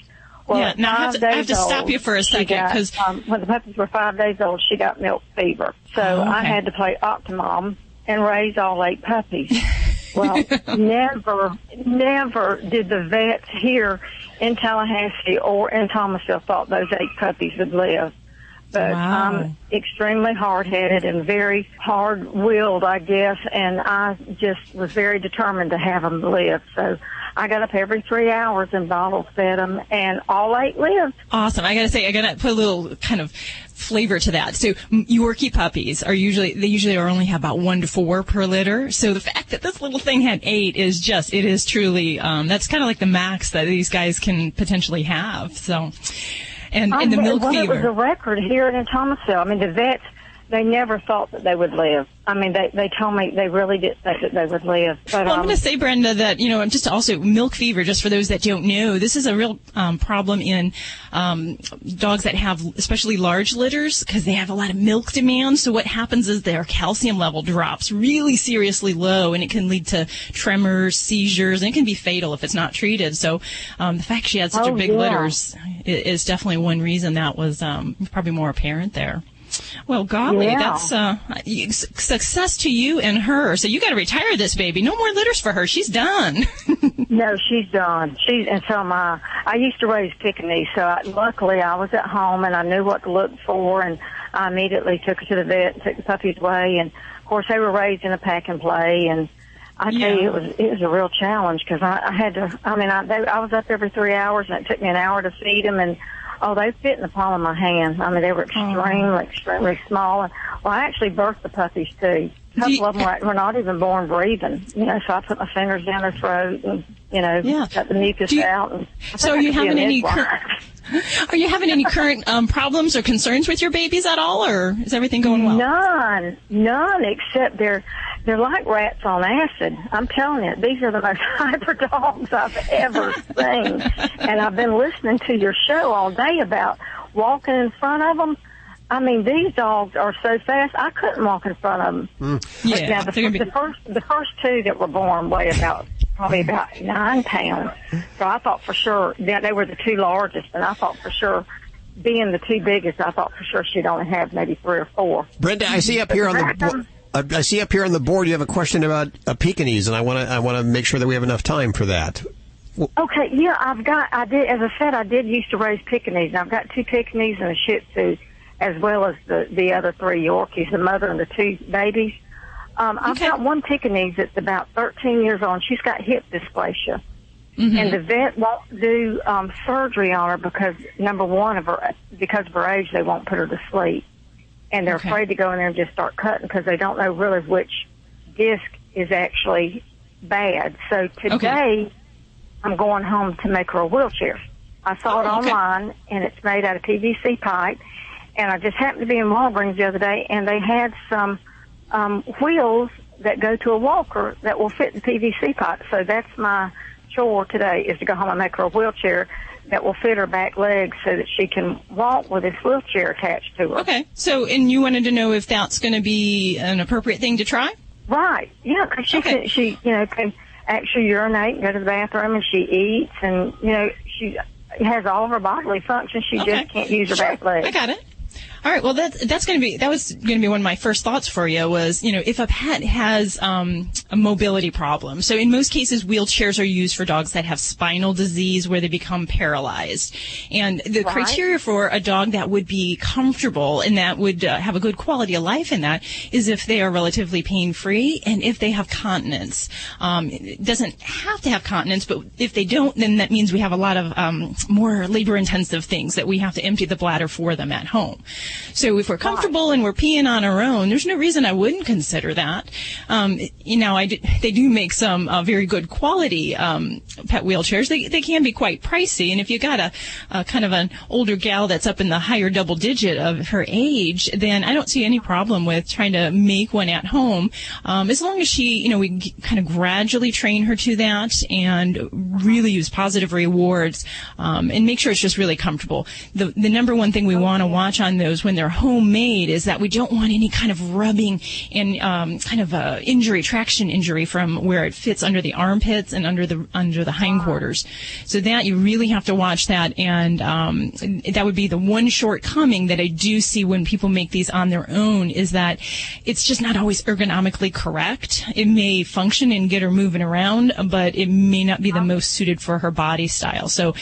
Well, yeah, now I have to stop you for a second, because when the puppies were 5 days old, she got milk fever. So I had to play Octomom and raise all 8 puppies. Well, never did the vets here in Tallahassee or in Thomasville thought those 8 puppies would live. But I'm extremely hard-headed and very hard-willed, I guess, and I just was very determined to have them live. So I got up every 3 hours and bottle fed them, and all 8 lived. Awesome. I got to say, I got to put a little kind of flavor to that. So Yorkie puppies are usually only have about 1 to 4 per litter. So the fact that this little thing had 8 is truly, that's kind of like the max that these guys can potentially have. So. And the milk fever. It was a record here in Thomasville. I mean, the vets, they never thought that they would live. I mean, they told me they really didn't think that they would live. But, I'm going to say, Brenda, that, just also milk fever, just for those that don't know, this is a real problem in dogs that have especially large litters because they have a lot of milk demand. So what happens is their calcium level drops really seriously low, and it can lead to tremors, seizures, and it can be fatal if it's not treated. So the fact she had such a big litters is definitely one reason that was probably more apparent there. Well, golly, that's success to you and her. So you got to retire this baby. No more litters for her. She's done. No, she's done. And so am I. I used to raise Pekingese, so luckily I was at home and I knew what to look for, and I immediately took her to the vet and took the puppies away. And of course, they were raised in a pack and play, and I tell you, it was a real challenge because I had to. I mean, I was up every 3 hours, and it took me an hour to feed them, and they fit in the palm of my hand. I mean, they were extremely small. Well, I actually birthed the puppies, too. A couple of them were not even born breathing. So I put my fingers down their throat and, got the mucus out. And so are you having any current problems or concerns with your babies at all, or is everything going well? None, except they're like rats on acid. I'm telling you, these are the most hyper dogs I've ever seen. And I've been listening to your show all day about walking in front of them. I mean, these dogs are so fast, I couldn't walk in front of them. Yeah, now, the first 2 that were born weigh probably about 9 pounds. So I thought for sure, they were the 2 largest, and I thought for sure, being the 2 biggest, I thought for sure she'd only have maybe 3 or 4. Brenda, I see up here on the board you have a question about a Pekingese, and I want to make sure that we have enough time for that. Okay, yeah, I did used to raise Pekingese, and I've got 2 Pekingese and a Shih Tzu, as well as the other 3 Yorkies, the mother and the 2 babies. I've got one Pekingese that's about 13 years old, and she's got hip dysplasia. Mm-hmm. And the vet won't do surgery on her because, number one, because of her age, they won't put her to sleep. And they're afraid to go in there and just start cutting because they don't know really which disc is actually bad. So today, I'm going home to make her a wheelchair. I saw it online, and it's made out of PVC pipe. And I just happened to be in Walgreens the other day, and they had some wheels that go to a walker that will fit the PVC pipe. So that's my chore today, is to go home and make her a wheelchair that will fit her back legs so that she can walk with this wheelchair attached to her. Okay. So, and you wanted to know if that's going to be an appropriate thing to try? Right. Yeah, because she can actually urinate and go to the bathroom, and she eats, and, she has all of her bodily functions. She just can't use her back legs. I got it. All right. Well, that was going to be one of my first thoughts for you was, if a pet has a mobility problem. So in most cases, wheelchairs are used for dogs that have spinal disease where they become paralyzed. And the criteria for a dog that would be comfortable and that would have a good quality of life in that is if they are relatively pain-free and if they have continence. It doesn't have to have continence, but if they don't, then that means we have a lot of more labor-intensive things that we have to empty the bladder for them at home. So if we're comfortable and we're peeing on our own, there's no reason I wouldn't consider that. They do make some very good quality pet wheelchairs. They can be quite pricey, and if you got a kind of an older gal that's up in the higher double digit of her age, then I don't see any problem with trying to make one at home, as long as we kind of gradually train her to that and really use positive rewards and make sure it's just really comfortable. The number one thing we want to watch on those when they're homemade is that we don't want any kind of rubbing and kind of traction injury from where it fits under the armpits and under the hindquarters. So that you really have to watch that, and that would be the one shortcoming that I do see when people make these on their own is that it's just not always ergonomically correct. It may function and get her moving around, but it may not be the most suited for her body style. So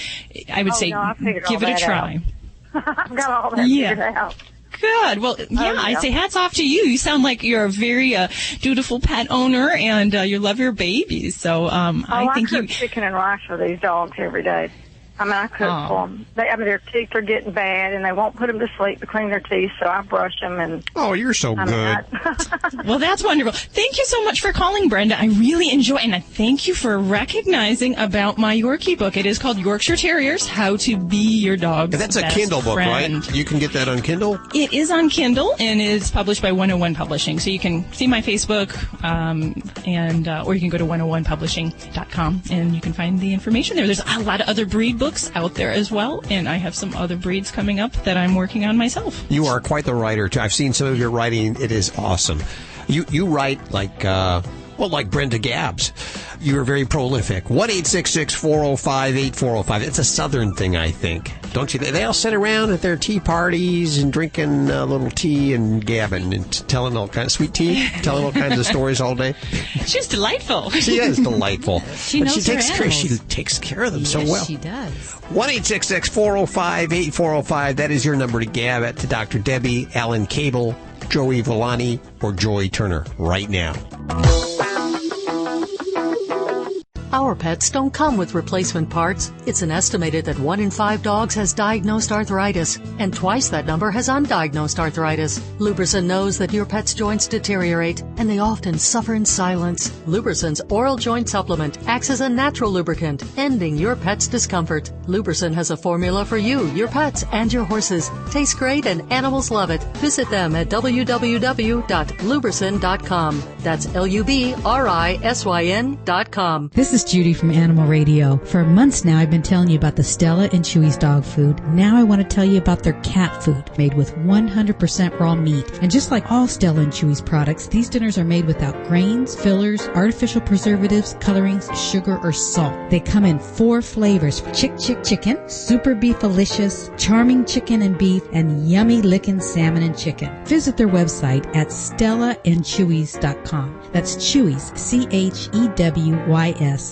I would say give it a try. I've got all that figured out. Good. Well, I'd say hats off to you. You sound like you're a very dutiful pet owner, and you love your babies. So I think cook chicken and rice for these dogs every day. I cook for them. Their teeth are getting bad, and they won't put them to sleep to clean their teeth, so I brush them. And you're so good. Well, that's wonderful. Thank you so much for calling, Brenda. I really enjoy it, and I thank you for recognizing about my Yorkie book. It is called Yorkshire Terriers, How to Be Your Dog's Best That's a Kindle book, friend. right? You can get that on Kindle? It is on Kindle, and is published by 101 Publishing. So you can see my Facebook, or you can go to 101publishing.com, and you can find the information there. There's a lot of other breed books out there as well, and I have some other breeds coming up that I'm working on myself. You are quite the writer, too. I've seen some of your writing. It is awesome. You write like Brenda Gabbs. You're very prolific. 1-866-405-8405. It's a Southern thing, I think. Don't you? They all sit around at their tea parties and drinking a little tea and gabbing and telling all kinds of sweet tea, telling all kinds of stories all day. She's delightful. She is delightful. She takes care of them so well. Yes, she does. 1-866-405-8405. That is your number to gab at to Dr. Debbie, Alan Cable, Joey Villani, or Joy Turner right now. Our pets don't come with replacement parts. It's an estimated that 1 in 5 dogs has diagnosed arthritis, and twice that number has undiagnosed arthritis. Lubricin knows that your pet's joints deteriorate, and they often suffer in silence. Lubricin's oral joint supplement acts as a natural lubricant, ending your pet's discomfort. Lubricin has a formula for you, your pets, and your horses. Tastes great and animals love it. Visit them at www.lubricin.com. That's LUBRISYN.com. This is Judy from Animal Radio. For months now, I've been telling you about the Stella and Chewy's dog food. Now I want to tell you about their cat food, made with 100% raw meat. And just like all Stella and Chewy's products, these dinners are made without grains, fillers, artificial preservatives, colorings, sugar, or salt. They come in 4 flavors: Chick Chicken, Super Beefalicious, Charming Chicken and Beef, and Yummy Lickin' Salmon and Chicken. Visit their website at StellaandChewy's.com. That's Chewy's, CHEWYS.com.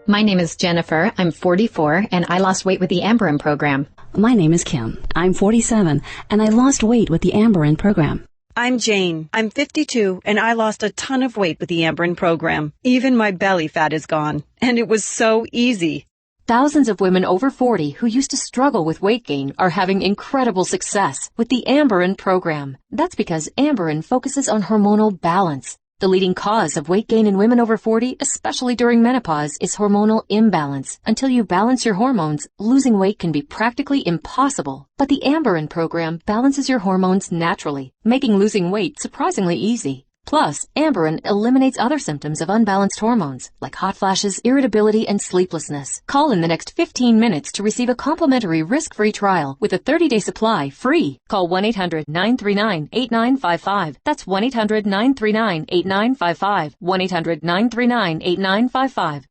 My name is Jennifer. I'm 44, and I lost weight with the Amberin program. My name is Kim. I'm 47, and I lost weight with the Amberin program. I'm Jane. I'm 52, and I lost a ton of weight with the Amberin program. Even my belly fat is gone, and it was so easy. Thousands of women over 40 who used to struggle with weight gain are having incredible success with the Amberin program. That's because Amberin focuses on hormonal balance. The leading cause of weight gain in women over 40, especially during menopause, is hormonal imbalance. Until you balance your hormones, losing weight can be practically impossible. But the Amberin program balances your hormones naturally, making losing weight surprisingly easy. Plus, Amberin eliminates other symptoms of unbalanced hormones, like hot flashes, irritability, and sleeplessness. Call in the next 15 minutes to receive a complimentary risk-free trial with a 30-day supply free. Call 1-800-939-8955. That's 1-800-939-8955. 1-800-939-8955.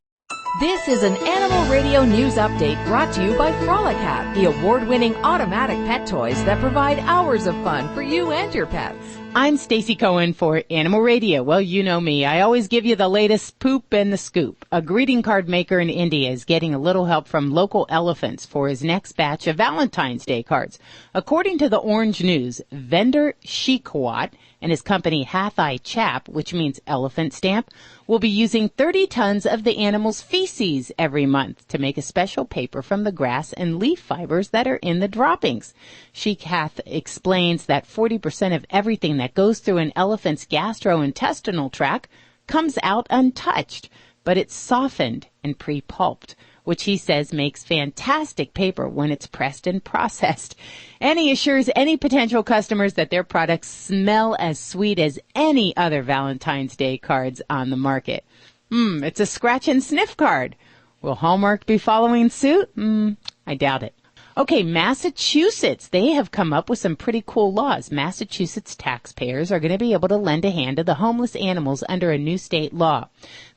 This is an Animal Radio News Update brought to you by Frolicat, the award-winning automatic pet toys that provide hours of fun for you and your pets. I'm Stacy Cohen for Animal Radio. Well, you know me. I always give you the latest poop and the scoop. A greeting card maker in India is getting a little help from local elephants for his next batch of Valentine's Day cards. According to the Orange News, vendor Shekhawat and his company Hathai Chap, which means elephant stamp, will be using 30 tons of the animal's feces every month to make a special paper from the grass and leaf fibers that are in the droppings. Shekhath explains that 40% of everything that goes through an elephant's gastrointestinal tract comes out untouched, but it's softened and pre-pulped, which he says makes fantastic paper when it's pressed and processed. And he assures any potential customers that their products smell as sweet as any other Valentine's Day cards on the market. It's a scratch and sniff card. Will Hallmark be following suit? I doubt it. Okay, Massachusetts, they have come up with some pretty cool laws. Massachusetts taxpayers are going to be able to lend a hand to the homeless animals under a new state law.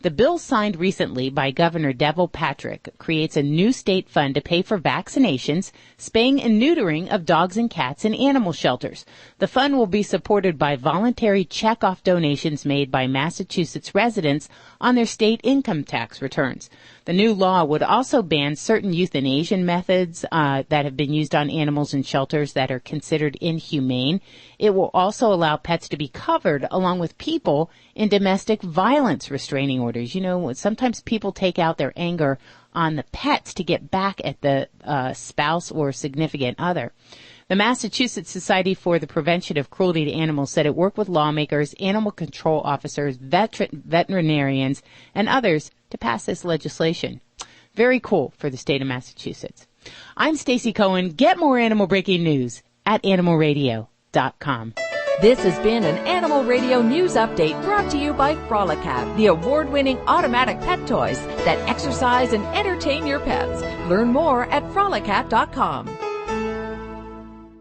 The bill signed recently by Governor Devil Patrick creates a new state fund to pay for vaccinations, spaying and neutering of dogs and cats in animal shelters. The fund will be supported by voluntary check-off donations made by Massachusetts residents on their state income tax returns. The new law would also ban certain euthanasia methods that have been used on animals in shelters that are considered inhumane. It will also allow pets to be covered along with people in domestic violence restraining orders. You know, sometimes people take out their anger on the pets to get back at the spouse or significant other. The Massachusetts Society for the Prevention of Cruelty to Animals said it worked with lawmakers, animal control officers, veterinarians, and others to pass this legislation. Very cool for the state of Massachusetts. I'm Stacy Cohen. Get more animal breaking news at animalradio.com. This has been an Animal Radio News Update brought to you by Frolicat, the award-winning automatic pet toys that exercise and entertain your pets. Learn more at frolicat.com.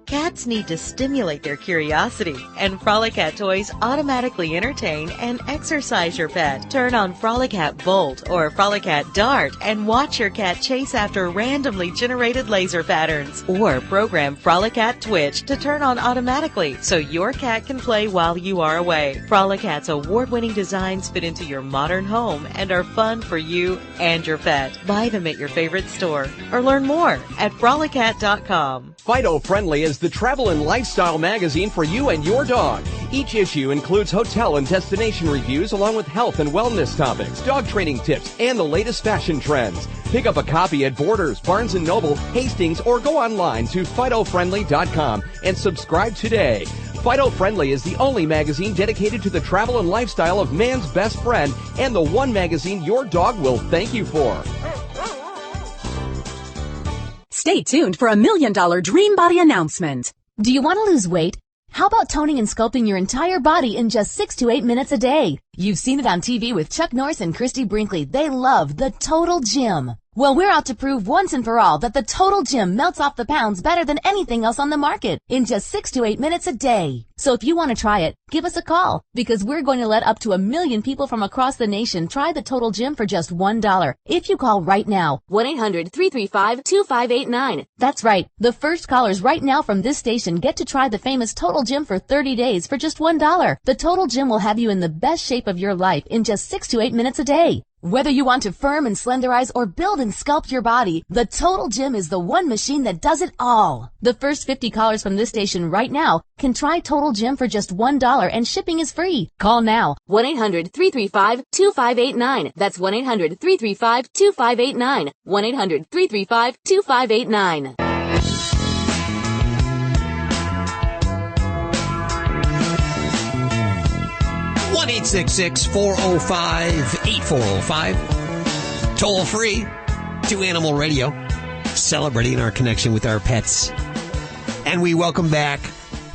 Cats need to stimulate their curiosity, and Frolicat toys automatically entertain and exercise your pet. Turn on Frolicat Bolt or Frolicat Dart and watch your cat chase after randomly generated laser patterns. Or program Frolicat Twitch to turn on automatically so your cat can play while you are away. Frolicat's award-winning designs fit into your modern home and are fun for you and your pet. Buy them at your favorite store or learn more at frolicat.com. Fido Friendly is the travel and lifestyle magazine for you and your dog. Each issue includes hotel and destination reviews along with health and wellness topics, dog training tips, and the latest fashion trends. Pick up a copy at Borders, Barnes & Noble, Hastings, or go online to FidoFriendly.com and subscribe today. Fido Friendly is the only magazine dedicated to the travel and lifestyle of man's best friend and the one magazine your dog will thank you for. Stay tuned for a $1 million Dream Body announcement. Do you want to lose weight? How about toning and sculpting your entire body in just 6 to 8 minutes a day? You've seen it on TV with Chuck Norris and Christy Brinkley. They love the Total Gym. Well, we're out to prove once and for all that the Total Gym melts off the pounds better than anything else on the market in just 6 to 8 minutes a day. So if you want to try it, give us a call because we're going to let up to 1 million people from across the nation try the Total Gym for just $1. If you call right now, 1-800-335-2589. That's right. The first callers right now from this station get to try the famous Total Gym for 30 days for just $1. The Total Gym will have you in the best shape of your life in just 6 to 8 minutes a day. Whether you want to firm and slenderize or build and sculpt your body, the Total Gym is the one machine that does it all. The first 50 callers from this station right now can try Total Gym for just $1 and shipping is free. Call now. 1-800-335-2589. That's 1-800-335-2589. 1-800-335-2589. 1-866-405-8405. Toll free to Animal Radio, celebrating our connection with our pets. And we welcome back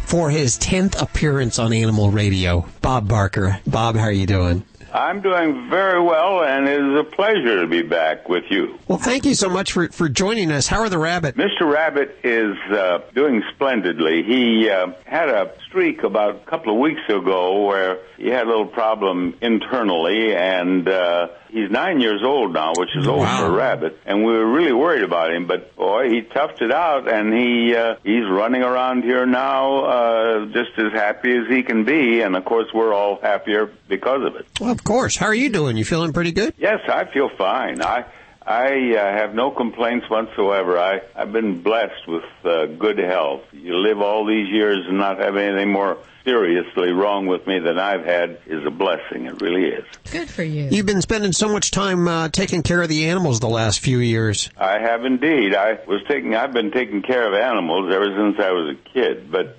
for his 10th appearance on Animal Radio, Bob Barker. Bob, how are you doing? I'm doing very well, and it is a pleasure to be back with you. Well, thank you so much for joining us. How are the rabbit? Mr. Rabbit is doing splendidly. He had a streak about a couple of weeks ago where he had a little problem internally, and he's 9 years old now, which is old for a rabbit, and we were really worried about him. But, boy, he toughed it out, and he's running around here now just as happy as he can be, and, of course, we're all happier because of it. Well, of course. How are you doing? You feeling pretty good? Yes, I feel fine. I have no complaints whatsoever. I've been blessed with good health. You live all these years and not have anything more seriously wrong with me than I've had is a blessing. It really is. Good for you. You've been spending so much time taking care of the animals the last few years. I have indeed. I've been taking care of animals ever since I was a kid, but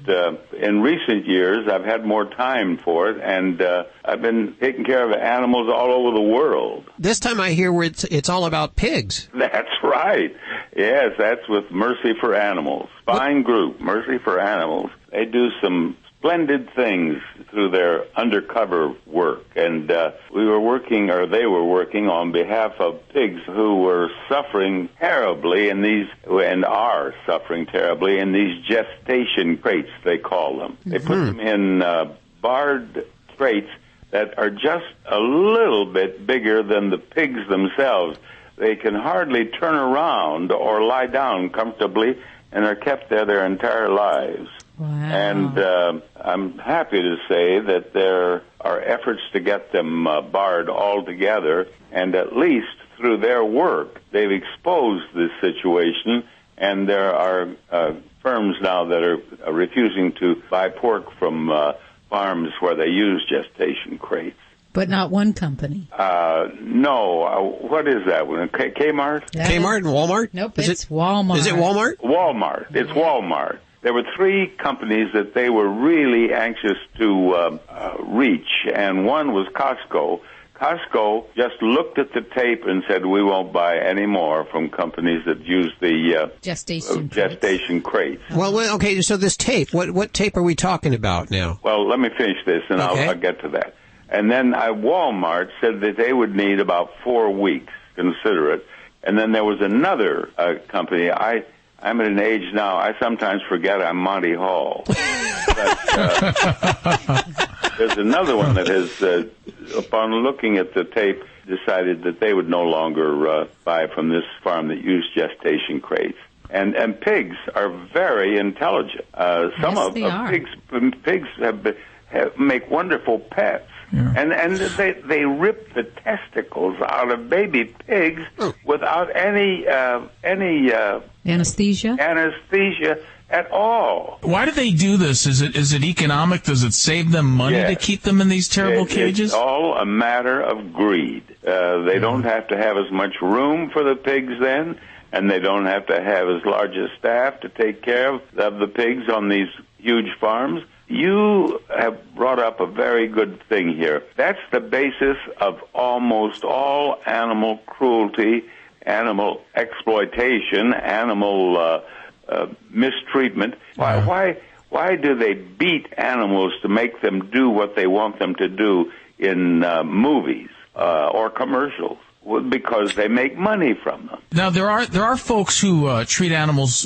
in recent years I've had more time for it, and I've been taking care of animals all over the world. This time I hear it's all about pigs. That's right. Yes, that's with Mercy for Animals. Fine group, Mercy for Animals. They do some splendid things through their undercover work, and they were working on behalf of pigs who were suffering terribly and are suffering terribly in these gestation crates, they call them. They put them in barred crates that are just a little bit bigger than the pigs themselves. They can hardly turn around or lie down comfortably, and are kept there their entire lives. Wow. And I'm happy to say that there are efforts to get them barred altogether, and at least through their work, they've exposed this situation, and there are firms now that are refusing to buy pork from farms where they use gestation crates. But not one company. No. What is that one? Kmart? Kmart and Walmart? Nope, it's Walmart. Is it Walmart? Walmart. It's Walmart. There were three companies that they were really anxious to reach, and one was Costco. Costco just looked at the tape and said, we won't buy any more from companies that use the gestation crates. Well, okay, so this tape, what tape are we talking about now? Well, let me finish this, and okay. I'll get to that. And then Walmart said that they would need about 4 weeks, consider it. And then there was another company. I'm at an age now, I sometimes forget I'm Monty Hall. But there's another one that has, upon looking at the tape, decided that they would no longer buy from this farm that used gestation crates. And pigs are very intelligent. Some of pigs make wonderful pets. Yeah. And they rip the testicles out of baby pigs without any anesthesia at all. Why do they do this? Is it economic? Does it save them money to keep them in these terrible cages? It's all a matter of greed. They don't have to have as much room for the pigs then, and they don't have to have as large a staff to take care of the pigs on these huge farms. You have brought up a very good thing here. That's the basis of almost all animal cruelty, animal exploitation, animal mistreatment. Why do they beat animals to make them do what they want them to do in movies or commercials? Well, because they make money from them. Now there are folks who treat animals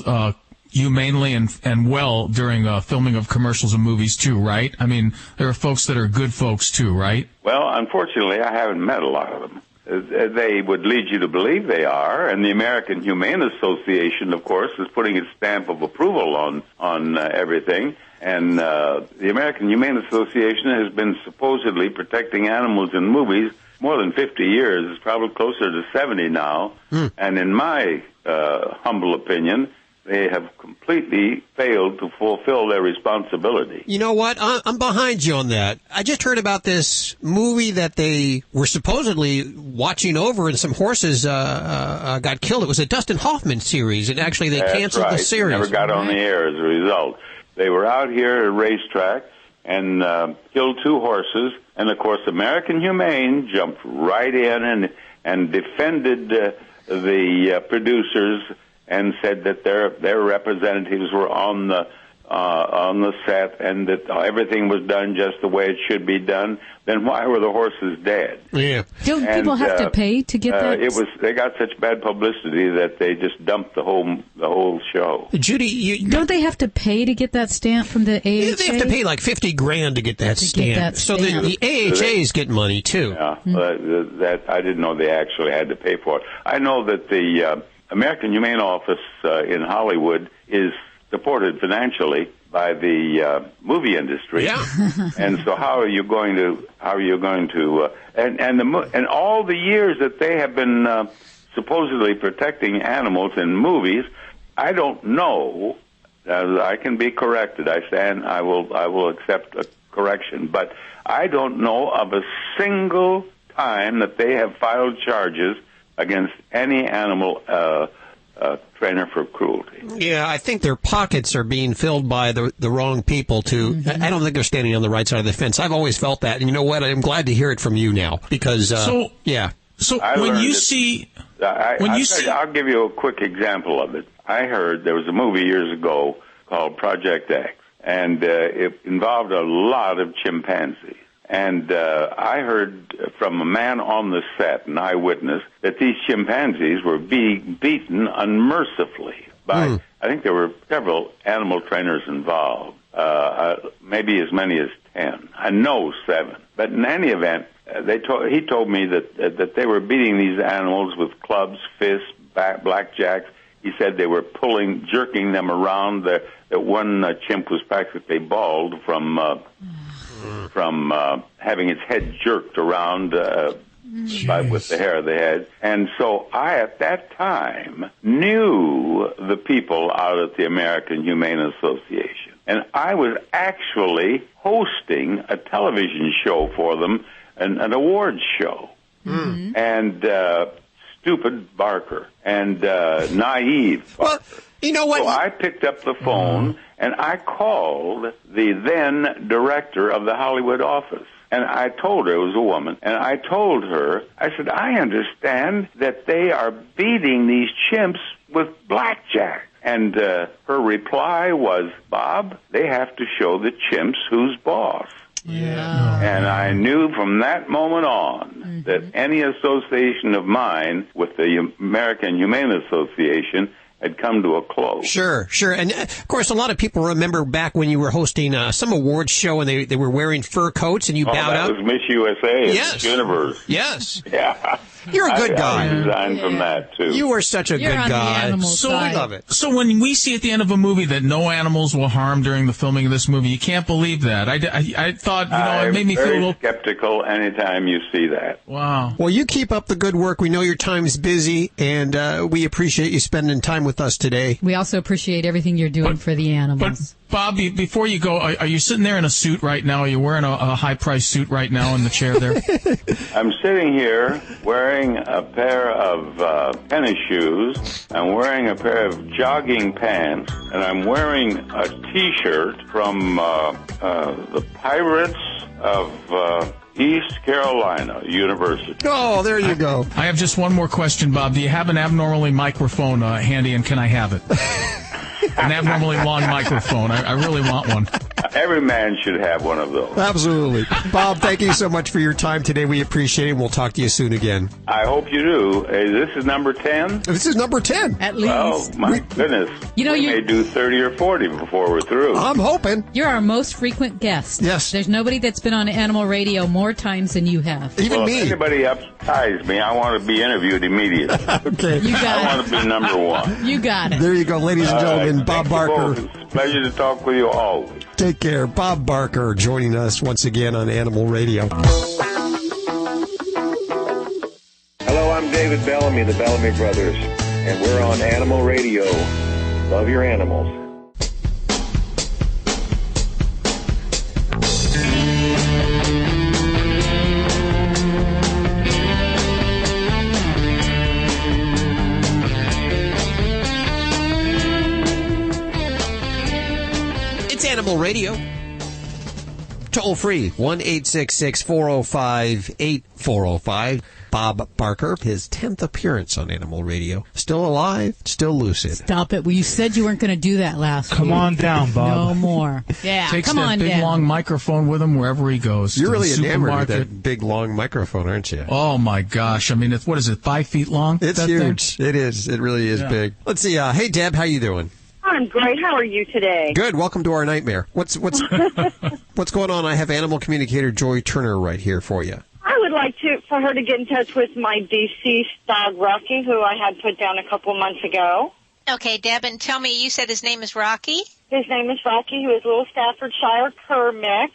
humanely and well during filming of commercials and movies too, right? I mean, there are folks that are good folks too, right? Well, unfortunately, I haven't met a lot of them. They would lead you to believe they are, and the American Humane Association, of course, is putting its stamp of approval on everything. And the American Humane Association has been supposedly protecting animals in movies more than 50 years. It's probably closer to 70 now. And in my humble opinion, they have completely failed to fulfill their responsibility. You know what? I'm behind you on that. I just heard about this movie that they were supposedly watching over, and some horses got killed. It was a Dustin Hoffman series, and actually they canceled the series. It never got on the air as a result. They were out here at a racetrack and killed 2 horses, and of course American Humane jumped right in and defended the producers and said that their representatives were on the set and that everything was done just the way it should be done. Then why were the horses dead? Yeah. Don't people have to pay to get that? They got such bad publicity that they just dumped the whole show. Judy, don't they have to pay to get that stamp from the AHA? Yeah, they have to pay like $50,000 to get that stamp. So the AHA is getting money too. Yeah, that I didn't know they actually had to pay for it. I know that the American Humane Office in Hollywood is supported financially by the movie industry. Yeah. And so how are you going to and all the years that they have been supposedly protecting animals in movies, I don't know. I can be corrected. I will accept a correction, but I don't know of a single time that they have filed charges against any animal trainer for cruelty. Yeah, I think their pockets are being filled by the wrong people, too. I don't think they're standing on the right side of the fence. I've always felt that, and you know what? I'm glad to hear it from you now, because, yeah. So when you see... I'll give you a quick example of it. I heard there was a movie years ago called Project X, and it involved a lot of chimpanzees. And I heard from a man on the set, an eyewitness, that these chimpanzees were being beaten unmercifully by, I think there were several animal trainers involved, maybe as many as 10. I know 7. But in any event, he told me that they were beating these animals with clubs, fists, blackjacks. He said they were jerking them around. That one chimp was practically bald from having its head jerked around with the hair of the head. And so I, at that time, knew the people out at the American Humane Association. And I was actually hosting a television show for them, an awards show. And stupid Barker and naive Barker. Well, you know what? So I picked up the phone and I called the then director of the Hollywood office. And I told her, it was a woman, and I told her, I said, I understand that they are beating these chimps with blackjack. And her reply was, Bob, they have to show the chimps who's boss. Yeah. And I knew from that moment on that any association of mine with the American Humane Association had come to a close. Sure. And, of course, a lot of people remember back when you were hosting some awards show and they were wearing fur coats and you bowed out. That was Miss USA. Yes. Miss Universe. Yes. Yeah. You're a good guy. I resigned from that, too. You are such a good guy. So I love it. So when we see at the end of a movie that no animals were harmed during the filming of this movie, you can't believe that. I thought, it made me feel a little skeptical anytime you see that. Wow. Well, you keep up the good work. We know your time's busy, and we appreciate you spending time with us today. We also appreciate everything you're doing for the animals. But, Bob, before you go, are you sitting there in a suit right now? Are you wearing a high-priced suit right now in the chair there? I'm sitting here wearing a pair of tennis shoes. I'm wearing a pair of jogging pants, and I'm wearing a T-shirt from the Pirates of East Carolina University. Oh, there you go. I have just one more question, Bob. Do you have an abnormally microphone handy, and can I have it? An abnormally long microphone. I really want one. Every man should have one of those. Absolutely. Bob, thank you so much for your time today. We appreciate it. We'll talk to you soon again. I hope you do. This is number 10? This is number 10. At least. Oh, my goodness. We may do 30 or 40 before we're through. I'm hoping. You're our most frequent guest. Yes. There's nobody that's been on Animal Radio more times than you have. Even me. If anybody upsides me, I want to be interviewed immediately. Okay. You got I want to be number 1. You got it. There you go, ladies and gentlemen. Bob Barker. It's a pleasure to talk with you always. Take care. Bob Barker joining us once again on Animal Radio. David Bellamy, the Bellamy Brothers, and we're on Animal Radio. Love your animals. It's Animal Radio. Toll free, 1-866-405-8405. Bob Barker, his 10th appearance on Animal Radio. Still alive, still lucid. Stop it. Well, you said you weren't going to do that last week. Come on down, Bob. No more. Yeah, Takes come that on big, down. long microphone with him wherever he goes. You're To the really enamored of supermarket. that big, long microphone, aren't you? Oh, my gosh. I mean, what is it, 5 feet long? It's that huge. thing? It is. It really is big. Let's see. Hey, Deb, how you doing? I'm great. How are you today? Good. Welcome to our nightmare. What's what's going on? I have animal communicator Joy Turner right here for you. I would like for her to get in touch with my deceased dog, Rocky, who I had put down a couple months ago. Okay, Deb, and tell me, you said his name is Rocky? His name is Rocky, who is a little Staffordshire cur mix.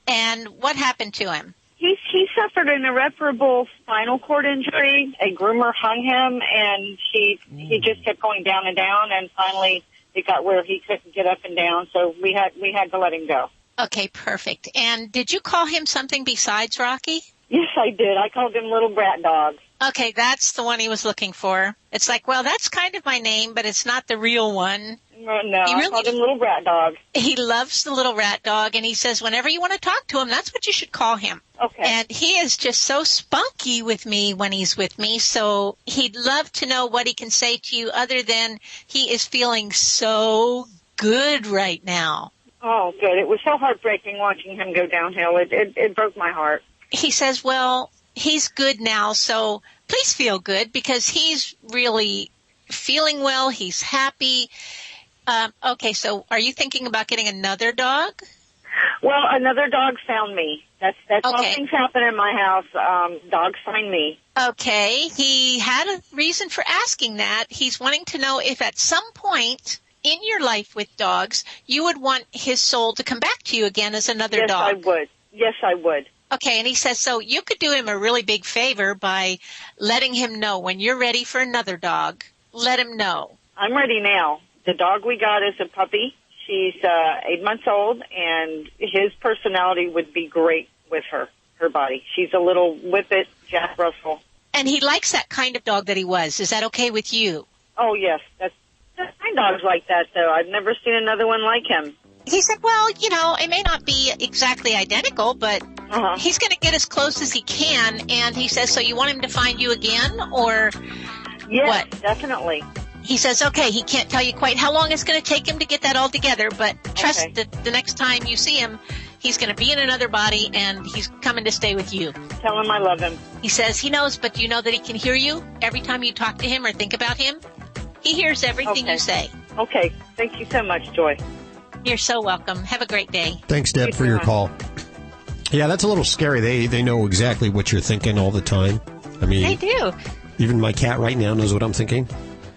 And what happened to him? He suffered an irreparable spinal cord injury. A groomer hung him, and he just kept going down and down, and finally it got where he couldn't get up and down, so we had to let him go. Okay, perfect. And did you call him something besides Rocky? Yes, I did. I called him Little Brat Dog. Okay, that's the one he was looking for. It's like, well, that's kind of my name, but it's not the real one. No, I called him Little Brat Dog. He loves the Little Rat Dog, and he says whenever you want to talk to him, that's what you should call him. Okay. And he is just so spunky with me when he's with me, so he'd love to know what he can say to you other than he is feeling so good right now. Oh, good. It was so heartbreaking watching him go downhill. It broke my heart. He says, well, he's good now, so please feel good because he's really feeling well. He's happy. Okay, so are you thinking about getting another dog? Well, another dog found me. That's how things happen in my house. Dogs find me. Okay, he had a reason for asking that. He's wanting to know if at some point in your life with dogs, you would want his soul to come back to you again as another dog. Yes, I would. Yes, I would. Okay, and he says, so you could do him a really big favor by letting him know when you're ready for another dog. Let him know. I'm ready now. The dog we got is a puppy. She's 8 months old, and his personality would be great with her body. She's a little whippet Jack Russell. And he likes that kind of dog that he was. Is that okay with you? Oh, yes. That's my dogs like that, though. I've never seen another one like him. He said, well, it may not be exactly identical, but he's going to get as close as he can. And he says, so you want him to find you again, or yes, what? Definitely. He says, okay, he can't tell you quite how long it's going to take him to get that all together, but trust that the next time you see him, he's going to be in another body, and he's coming to stay with you. Tell him I love him. He says he knows, but do you know that he can hear you every time you talk to him or think about him? He hears everything you say. Okay. Thank you so much, Joy. You're so welcome. Have a great day. Thanks, Deb, for your call. Yeah, that's a little scary. They know exactly what you're thinking all the time. I mean, They do. even my cat right now knows what I'm thinking.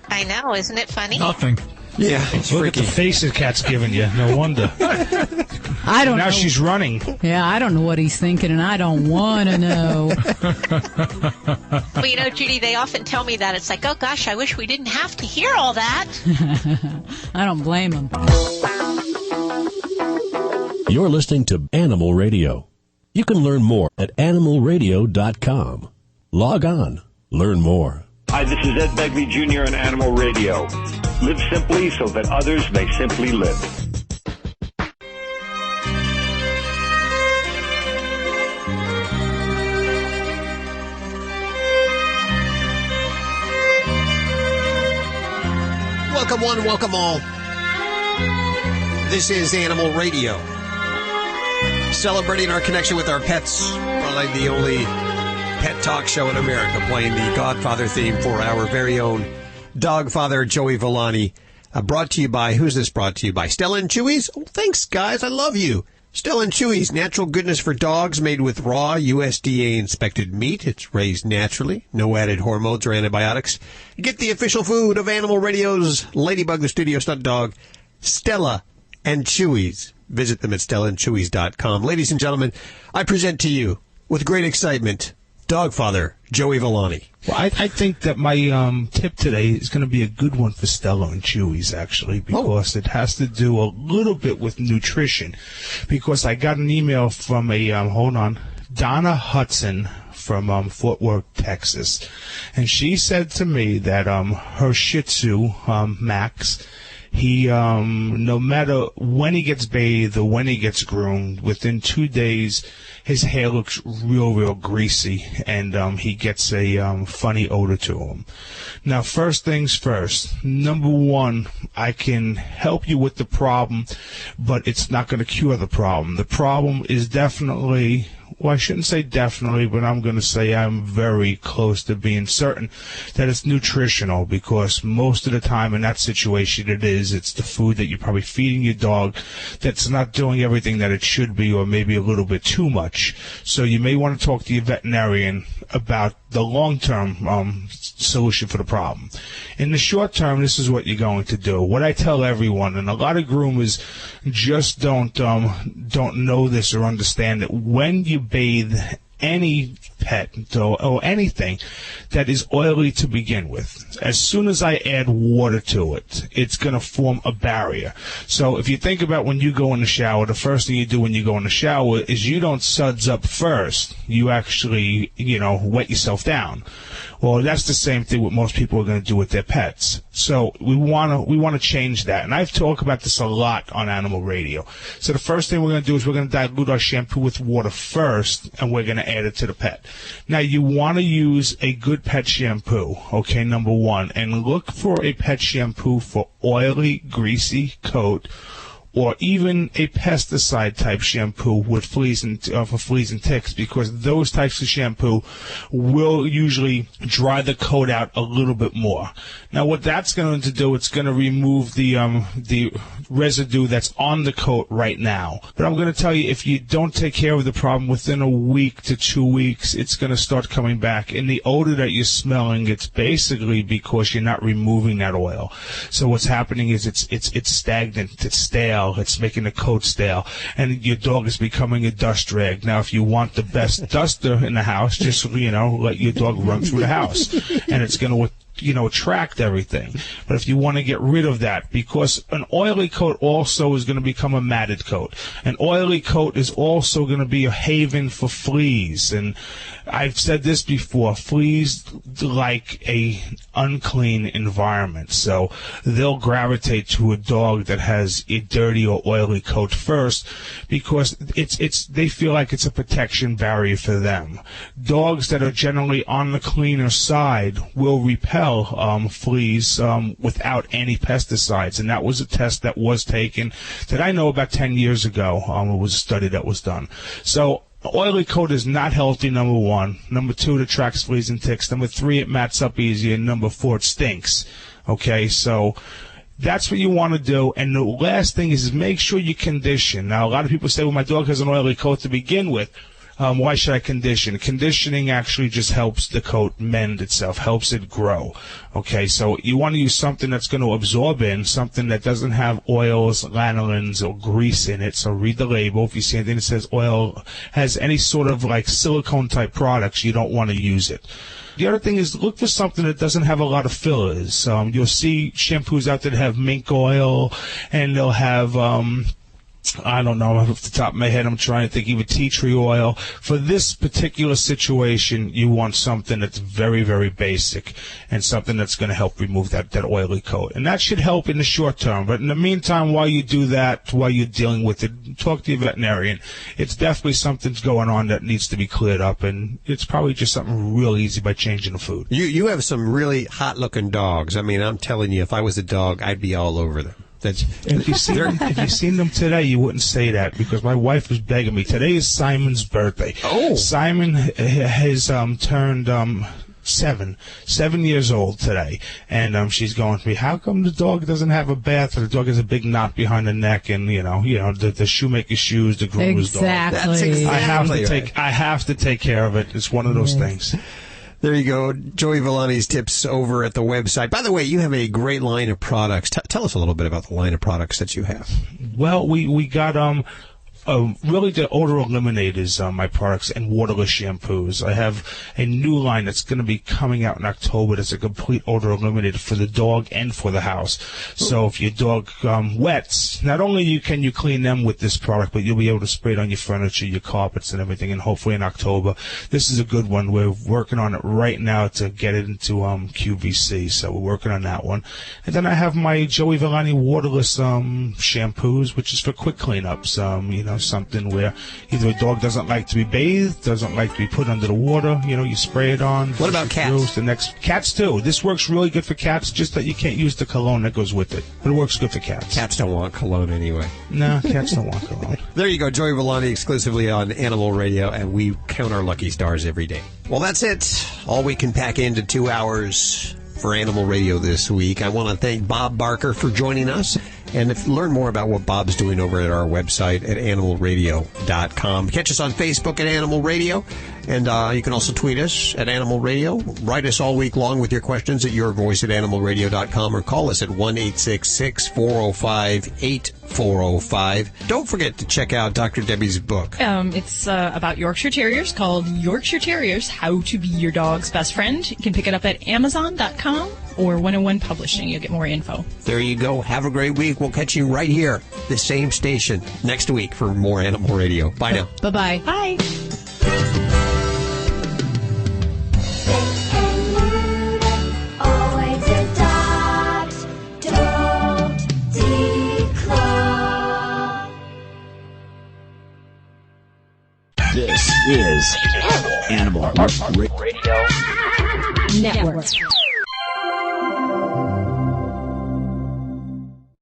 I know. Isn't it funny? Nothing. Yeah, it's Look at the face the cat's giving you. No wonder. I don't know. Now she's running. Yeah, I don't know what he's thinking, and I don't want to know. Well, Judy, they often tell me that. It's like, oh, gosh, I wish we didn't have to hear all that. I don't blame him. You're listening to Animal Radio. You can learn more at animalradio.com. Log on. Learn more. Hi, this is Ed Begley Jr. on Animal Radio. Live simply so that others may simply live. Welcome one, welcome all. This is Animal Radio. Celebrating our connection with our pets. Probably the only pet talk show in America, playing the Godfather theme for our very own dog father, Joey Villani. Brought to you by, who's this brought to you by? Stella and Chewy's? Oh, thanks, guys. I love you. Stella and Chewy's, natural goodness for dogs, made with raw USDA-inspected meat. It's raised naturally. No added hormones or antibiotics. Get the official food of Animal Radio's Ladybug, the studio stunt dog, Stella and Chewy's. Visit them at stellaandchewy's.com. Ladies and gentlemen, I present to you, with great excitement, Dog Father Joey Villani. Well, I think that my tip today is going to be a good one for Stella and Chewy's, actually, because it has to do a little bit with nutrition. Because I got an email from Donna Hudson from Fort Worth, Texas. And she said to me that her Shih Tzu, Max, he, no matter when he gets bathed or when he gets groomed, within 2 days, his hair looks real greasy, and he gets a funny odor to him. Now, first things first. Number one, I can help you with the problem, but it's not going to cure the problem. The problem is definitely... Well, I shouldn't say definitely, but I'm going to say I'm very close to being certain that it's nutritional, because most of the time in that situation it's the food that you're probably feeding your dog that's not doing everything that it should be, or maybe a little bit too much. So you may want to talk to your veterinarian about the long-term solution for the problem. In the short term, this is what you're going to do. What I tell everyone, and a lot of groomers just don't know this or understand it, when you bathe any pet or anything that is oily to begin with, as soon as I add water to it, it's going to form a barrier. So if you think about when you go in the shower, the first thing you do when you go in the shower is you don't suds up first. You actually, wet yourself down. Well, that's the same thing what most people are going to do with their pets. So we want to change that. And I've talked about this a lot on Animal Radio. So the first thing we're going to do is we're going to dilute our shampoo with water first, and we're going to add it to the pet. Now, you want to use a good pet shampoo, okay, number one, and look for a pet shampoo for oily, greasy coat, or even a pesticide-type shampoo with fleas and for fleas and ticks, because those types of shampoo will usually dry the coat out a little bit more. Now, what that's going to do, it's going to remove the residue that's on the coat right now. But I'm going to tell you, if you don't take care of the problem within a week to 2 weeks, it's going to start coming back. And the odor that you're smelling, it's basically because you're not removing that oil. So what's happening is it's stagnant, it's stale. It's making the coat stale, and your dog is becoming a dust rag. Now, if you want the best duster in the house, just, let your dog run through the house, and it's going to attract everything. But if you want to get rid of that, because an oily coat also is going to become a matted coat. An oily coat is also going to be a haven for fleas. And I've said this before, fleas like a unclean environment. So they'll gravitate to a dog that has a dirty or oily coat first, because they feel like it's a protection barrier for them. Dogs that are generally on the cleaner side will repel fleas without any pesticides, and that was a test that was taken that I know about 10 years ago. It was a study that was done. So oily coat is not healthy, number one. Number two, it attracts fleas and ticks. Number three, it mats up easier. And number four, it stinks. Okay, so that's what you want to do. And the last thing is make sure you condition. Now, a lot of people say, well, my dog has an oily coat to begin with. Why should I condition? Conditioning actually just helps the coat mend itself, helps it grow. Okay, so you want to use something that's going to absorb in, something that doesn't have oils, lanolins, or grease in it. So read the label. If you see anything that says oil, has any sort of like silicone-type products, you don't want to use it. The other thing is look for something that doesn't have a lot of fillers. You'll see shampoos out there that have mink oil, and they'll have I don't know, off the top of my head, I'm trying to think, even tea tree oil. For this particular situation, you want something that's very, very basic and something that's going to help remove that oily coat. And that should help in the short term. But in the meantime, while you do that, while you're dealing with it, talk to your veterinarian. It's definitely something's going on that needs to be cleared up, and it's probably just something real easy by changing the food. You have some really hot-looking dogs. I mean, I'm telling you, if I was a dog, I'd be all over them. If you seen them today, you wouldn't say that, because my wife was begging me. Today is Simon's birthday. Oh, Simon has turned 7 years old today, and she's going to me, how come the dog doesn't have a bath, or the dog has a big knot behind the neck, and the shoemaker's shoes, the groomer's dog. That's exactly I have to take care of it. It's one of those things. There you go. Joey Villani's tips over at the website. By the way, you have a great line of products. Tell us a little bit about the line of products that you have. Well, we got really the odor eliminators, my products, and waterless shampoos. I have a new line that's going to be coming out in October that's a complete odor eliminator for the dog and for the house. So if your dog wets, not only can you clean them with this product, but you'll be able to spray it on your furniture, your carpets, and everything. And hopefully in October, this is a good one. We're working on it right now to get it into QVC. So we're working on that one. And then I have my Joey Villani waterless shampoos, which is for quick cleanups. Something where either a dog doesn't like to be bathed, doesn't like to be put under the water. You spray it on. What about cats? Cats too. This works really good for cats. Just that you can't use the cologne that goes with it, but it works good for cats. Cats don't want cologne anyway. No, cats don't want cologne. There you go, Joey Villani exclusively on Animal Radio, and we count our lucky stars every day. Well, that's it. All we can pack into 2 hours for Animal Radio this week. I want to thank Bob Barker for joining us. And learn more about what Bob's doing over at our website at animalradio.com. Catch us on Facebook at Animal Radio. And you can also tweet us at Animal Radio. Write us all week long with your questions at yourvoice@animalradio.com or call us at 1-866-405-8405. Don't forget to check out Dr. Debbie's book. It's about Yorkshire Terriers called Yorkshire Terriers, How to Be Your Dog's Best Friend. You can pick it up at Amazon.com or 101 Publishing. You'll get more info. There you go. Have a great week. We'll catch you right here, the same station, next week for more Animal Radio. Bye now. Bye-bye. Bye. This is Animal Radio Network.